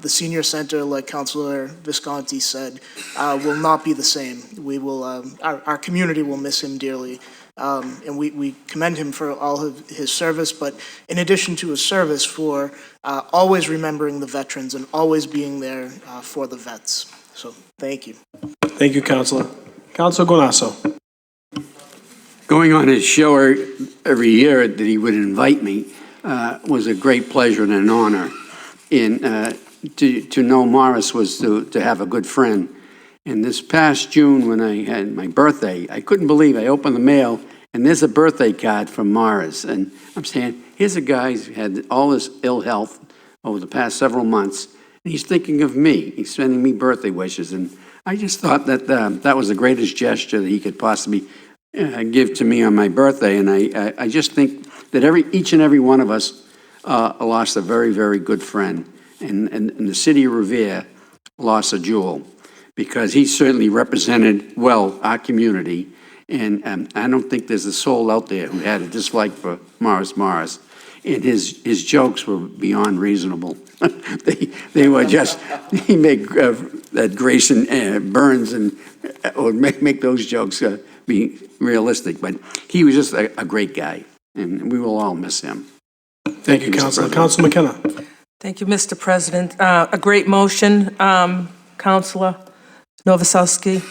the senior center, like Councilor Visconti said, will not be the same. We will, our community will miss him dearly. and we commend him for all of his service, but in addition to his service, for always remembering the veterans and always being there for the vets. So, thank you. Thank you, Councilor. Councilor Guanasso. Going on his show every year that he would invite me was a great pleasure and an honor. And to know Morris was to have a good friend. And this past June, when I had my birthday, I couldn't believe I opened the mail and there's a birthday card from Morris. And I'm saying, here's a guy who's had all this ill health over the past several months, and he's thinking of me. He's sending me birthday wishes. And I just thought that that was the greatest gesture that he could possibly give to me on my birthday. And I just think that each and every one of us lost a very, very good friend. And the city of Revere lost a jewel, because he certainly represented well our community. And I don't think there's a soul out there who had a dislike for Morris. And his jokes were beyond reasonable. they were just, he made that Grayson Burns and or make those jokes be realistic. But he was just a great guy, and we will all miss him. Thank you, Councilor. Councilor McKenna. Thank you, Mr. President. A great motion, Councilor Novoselsky.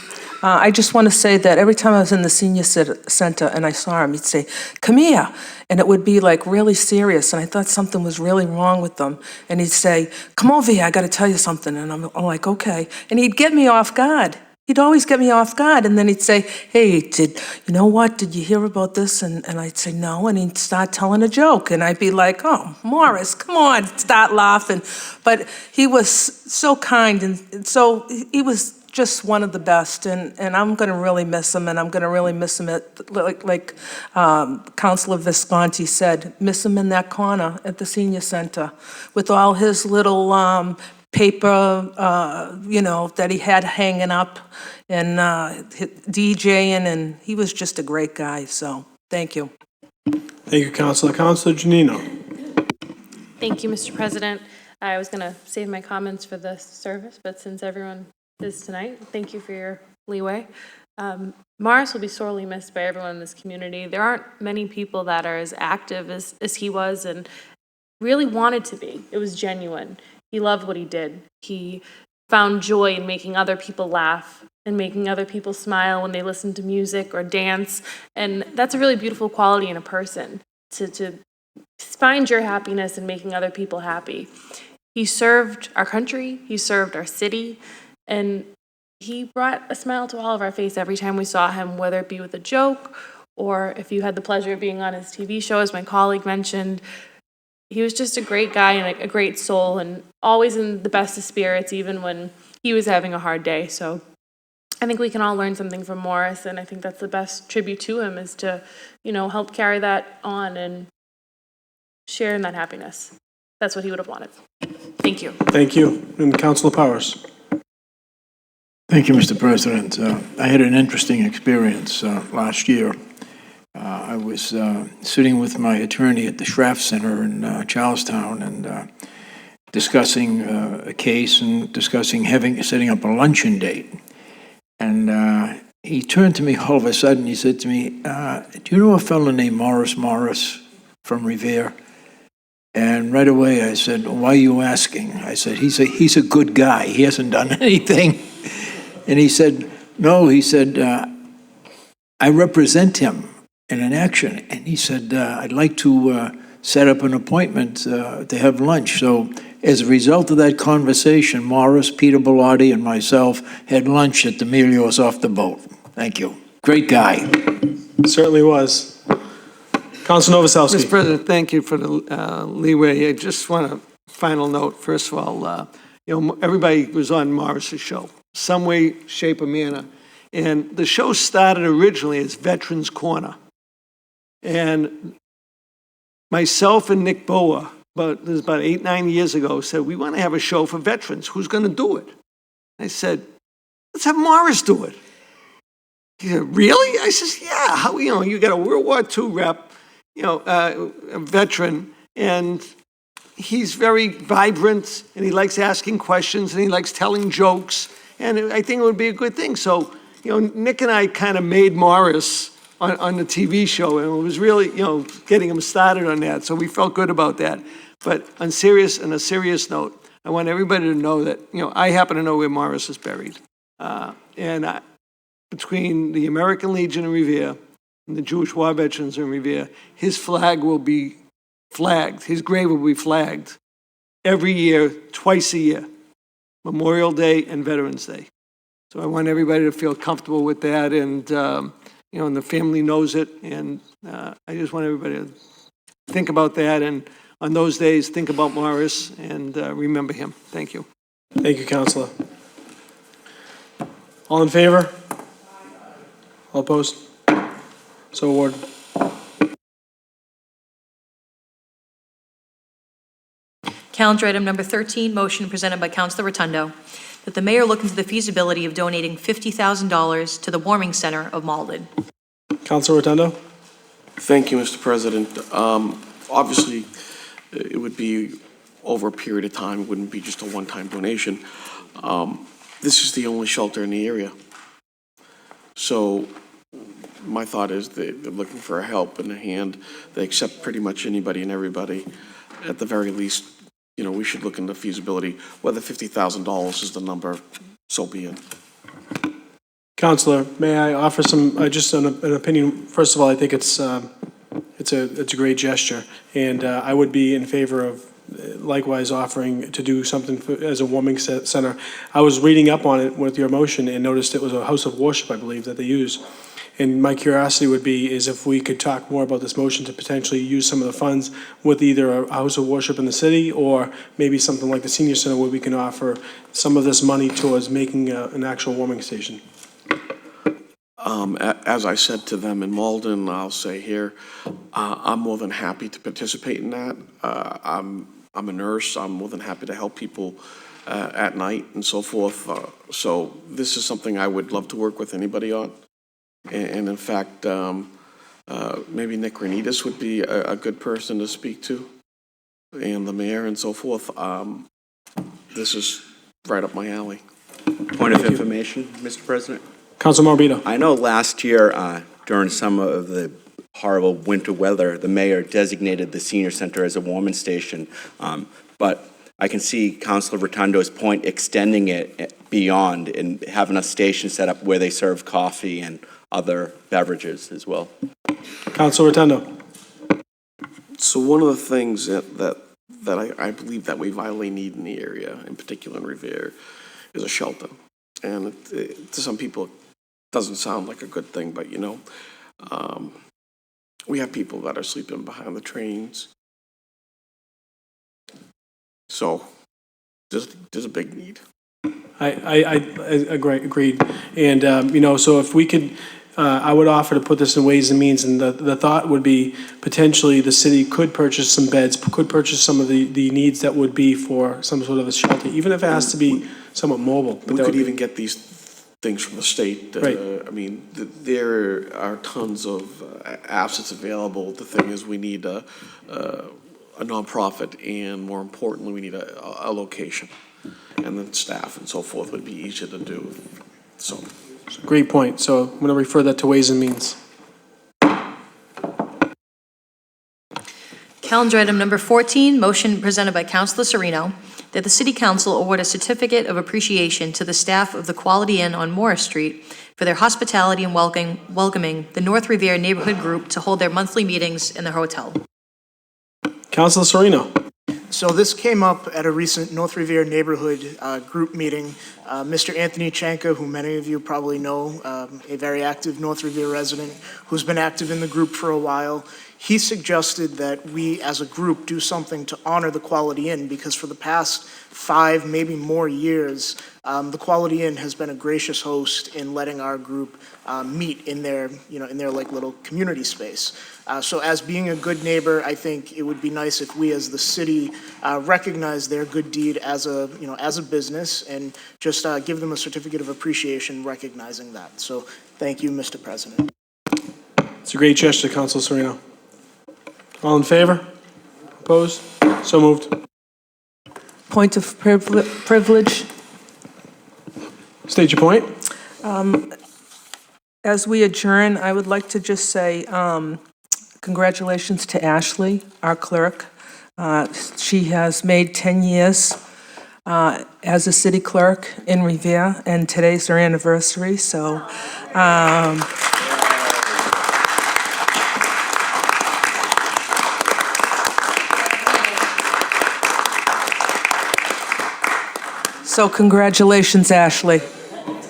I just want to say that every time I was in the senior center and I saw him, he'd say, "Come here," and it would be like really serious, and I thought something was really wrong with them. And he'd say, "Come over here, I got to tell you something," and I'm like, "Okay," and he'd get me off guard. He'd always get me off guard, and then he'd say, "Hey, you know what? Did you hear about this?" And I'd say, "No," and he'd start telling a joke, and I'd be like, "Oh, Morris, come on," start laughing. But he was so kind, and so he was just one of the best, and I'm going to really miss him, and I'm going to really miss him like Councilor Visconti said, miss him in that corner at the senior center with all his little paper, that he had hanging up and DJing, and he was just a great guy, so thank you. Thank you, Councilor. Councilor Janino. Thank you, Mr. President. I was going to save my comments for the service, but since everyone is tonight, thank you for your leeway. Morris will be sorely missed by everyone in this community. There aren't many people that are as active as he was and really wanted to be. It was genuine. He loved what he did. He found joy in making other people laugh and making other people smile when they listen to music or dance. And that's a really beautiful quality in a person, to find your happiness in making other people happy. He served our country, he served our city, and he brought a smile to all of our face every time we saw him, whether it be with a joke or if you had the pleasure of being on his TV show, as my colleague mentioned. He was just a great guy and a great soul, and always in the best of spirits, even when he was having a hard day. So I think we can all learn something from Morris, and I think that's the best tribute to him, is to, help carry that on and share in that happiness. That's what he would have wanted. Thank you. Thank you. And Councilor Powers. Thank you, Mr. President. I had an interesting experience last year. I was sitting with my attorney at the Schraff Center in Charlestown and discussing a case and discussing setting up a luncheon date. And he turned to me all of a sudden. He said to me, "Do you know a fellow named Morris from Revere?" And right away I said, "Why are you asking?" I said, he's a good guy. He hasn't done anything." And he said, "No," he said, "I represent him in an action." And he said, "I'd like to set up an appointment to have lunch." So as a result of that conversation, Morris, Peter Bellotti, and myself had lunch at D'Amelio's off the boat. Thank you. Great guy. Certainly was. Councilor Novoselsky. Mr. President, thank you for the leeway. I just want a final note. First of all, everybody was on Morris's show, some way, shape, or manner. And the show started originally as Veterans Corner. And myself and Nick Boa, about 8-9 years ago, said, "We want to have a show for veterans. Who's going to do it?" I said, "Let's have Morris do it." He said, "Really?" I says, "Yeah. How, you got a World War II rep, a veteran, and he's very vibrant, and he likes asking questions, and he likes telling jokes, and I think it would be a good thing." So, Nick and I kind of made Morris on the TV show, and it was really, getting him started on that, so we felt good about that. But on a serious note, I want everybody to know that, I happen to know where Morris is buried. Between the American Legion in Revere and the Jewish War Veterans in Revere, his flag will be flagged, his grave will be flagged every year, twice a year, Memorial Day and Veterans Day. So I want everybody to feel comfortable with that, and, and the family knows it, and I just want everybody to think about that, and on those days, think about Morris and remember him. Thank you. Thank you, Counselor. All in favor? All opposed? So awarded. Calendar item number 13, motion presented by Councilor Rotundo, that the mayor look into the feasibility of donating $50,000 to the Warming Center of Malden. Counselor Rotundo? Thank you, Mr. President. Obviously, it would be over a period of time. It wouldn't be just a one-time donation. This is the only shelter in the area. So my thought is they're looking for a help and a hand. They accept pretty much anybody and everybody. At the very least, we should look into feasibility. Whether $50,000 is the number, so be it. Counselor, may I offer some, just an opinion? First of all, I think it's a great gesture, and I would be in favor of likewise offering to do something as a warming center. I was reading up on it with your motion and noticed it was a house of worship, I believe, that they use. And my curiosity would be is if we could talk more about this motion to potentially use some of the funds with either a house of worship in the city or maybe something like the senior center where we can offer some of this money towards making an actual warming station. As I said to them in Malden, I'll say here, I'm more than happy to participate in that. I'm a nurse. I'm more than happy to help people at night and so forth. So this is something I would love to work with anybody on. And in fact, maybe Nick Granitas would be a good person to speak to, and the mayor and so forth. This is right up my alley. Point of information, Mr. President? Councilor Morbido. I know last year, during some of the horrible winter weather, the mayor designated the senior center as a warming station. But I can see Councilor Rotundo's point, extending it beyond and having a station set up where they serve coffee and other beverages as well. Councilor Rotundo. So one of the things that I believe that we vitally need in the area, in particular in Revere, is a shelter. And to some people, it doesn't sound like a good thing, but we have people that are sleeping behind the trains. So there's a big need. I agreed. And, so if we could, I would offer to put this in Ways and Means, and the thought would be potentially the city could purchase some beds, could purchase some of the needs that would be for some sort of a shelter, even if it has to be somewhat mobile. We could even get these things from the state. Right. There are tons of assets available. The thing is, we need a nonprofit, and more importantly, we need a location. And then staff and so forth would be easier to do. So, great point. So I'm going to refer that to Ways and Means. Calendar item number 14, motion presented by Councilor Sereno, that the City Council award a certificate of appreciation to the staff of the Quality Inn on Morris Street for their hospitality and welcoming the North Revere Neighborhood Group to hold their monthly meetings in the hotel. Councilor Sereno. So this came up at a recent North Revere neighborhood group meeting. Mr. Anthony Chanka, who many of you probably know, a very active North Revere resident who's been active in the group for a while, he suggested that we as a group do something to honor the Quality Inn, because for the past 5, maybe more years, the Quality Inn has been a gracious host in letting our group meet in their, in their like little community space. So as being a good neighbor, I think it would be nice if we as the city recognize their good deed as a, as a business, and just give them a certificate of appreciation recognizing that. So thank you, Mr. President. It's a great gesture, Councilor Sereno. All in favor? Opposed? So moved. Point of privilege. State your point. as we adjourn, I would like to just say congratulations to Ashley, our clerk. She has made 10 years as a city clerk in Revere, and today's her anniversary, so so congratulations, Ashley.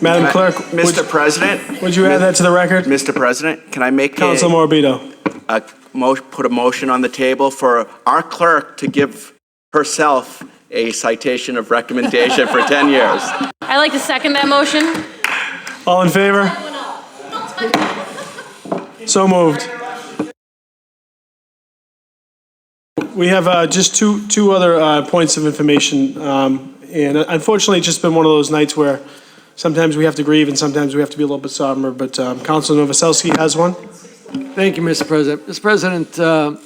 Madam Clerk, Mr. President? would you add that to the record? Mr. President, can I make Council Morbido. put a motion on the table for our clerk to give herself a citation of recommendation for 10 years? I'd like to second that motion. All in favor? So moved. We have just two other points of information. And unfortunately, it's just been one of those nights where sometimes we have to grieve and sometimes we have to be a little bit somber. But Councilor Novoselsky has one. Thank you, Mr. President. Mr. President,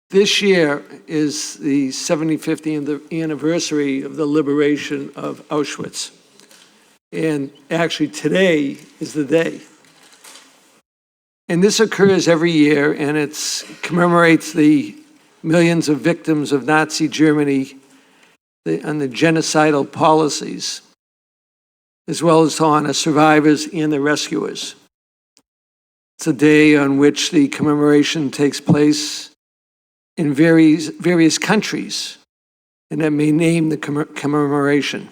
this year is the 75th anniversary of the liberation of Auschwitz. And actually, today is the day. And this occurs every year, and it commemorates the millions of victims of Nazi Germany and the genocidal policies, as well as to honor survivors and the rescuers. It's a day on which the commemoration takes place in various countries, and that may name the commemoration.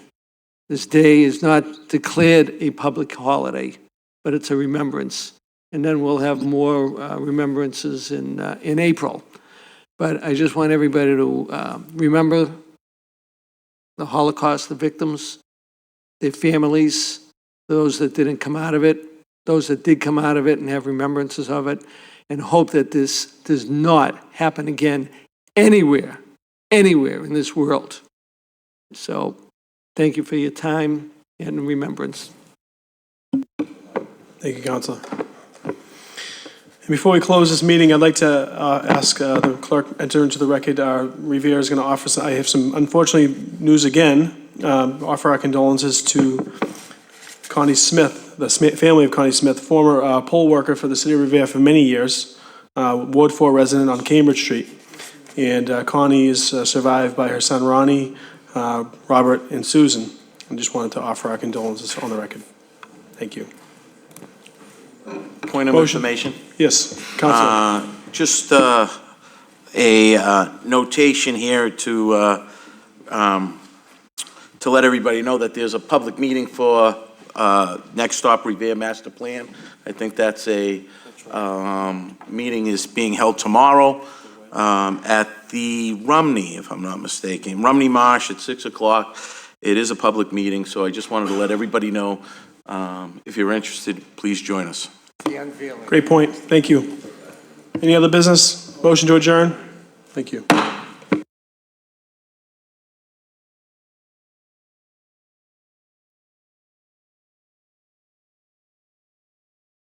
This day is not declared a public holiday, but it's a remembrance. And then we'll have more remembrances in April. But I just want everybody to remember the Holocaust, the victims, their families, those that didn't come out of it, those that did come out of it and have remembrances of it, and hope that this does not happen again anywhere in this world. So thank you for your time and remembrance. Thank you, Councilor. And before we close this meeting, I'd like to ask the clerk enter into the record. Revere is going to offer. I have some unfortunately news again. Offer our condolences to Connie Smith, the family of Connie Smith, former poll worker for the city of Revere for many years, Ward 4 resident on Cambridge Street. And Connie is survived by her son Ronnie, Robert, and Susan. I just wanted to offer our condolences on the record. Thank you. Point of Motion. information? Yes, Councilor. Just a notation here to let everybody know that there's a public meeting for Next Stop Revere Master Plan. I think that's a meeting is being held tomorrow at the Rumney, if I'm not mistaken, Rumney Marsh at 6 o'clock. It is a public meeting, so I just wanted to let everybody know. If you're interested, please join us. Great point. Thank you. Any other business? Motion to adjourn? Thank you.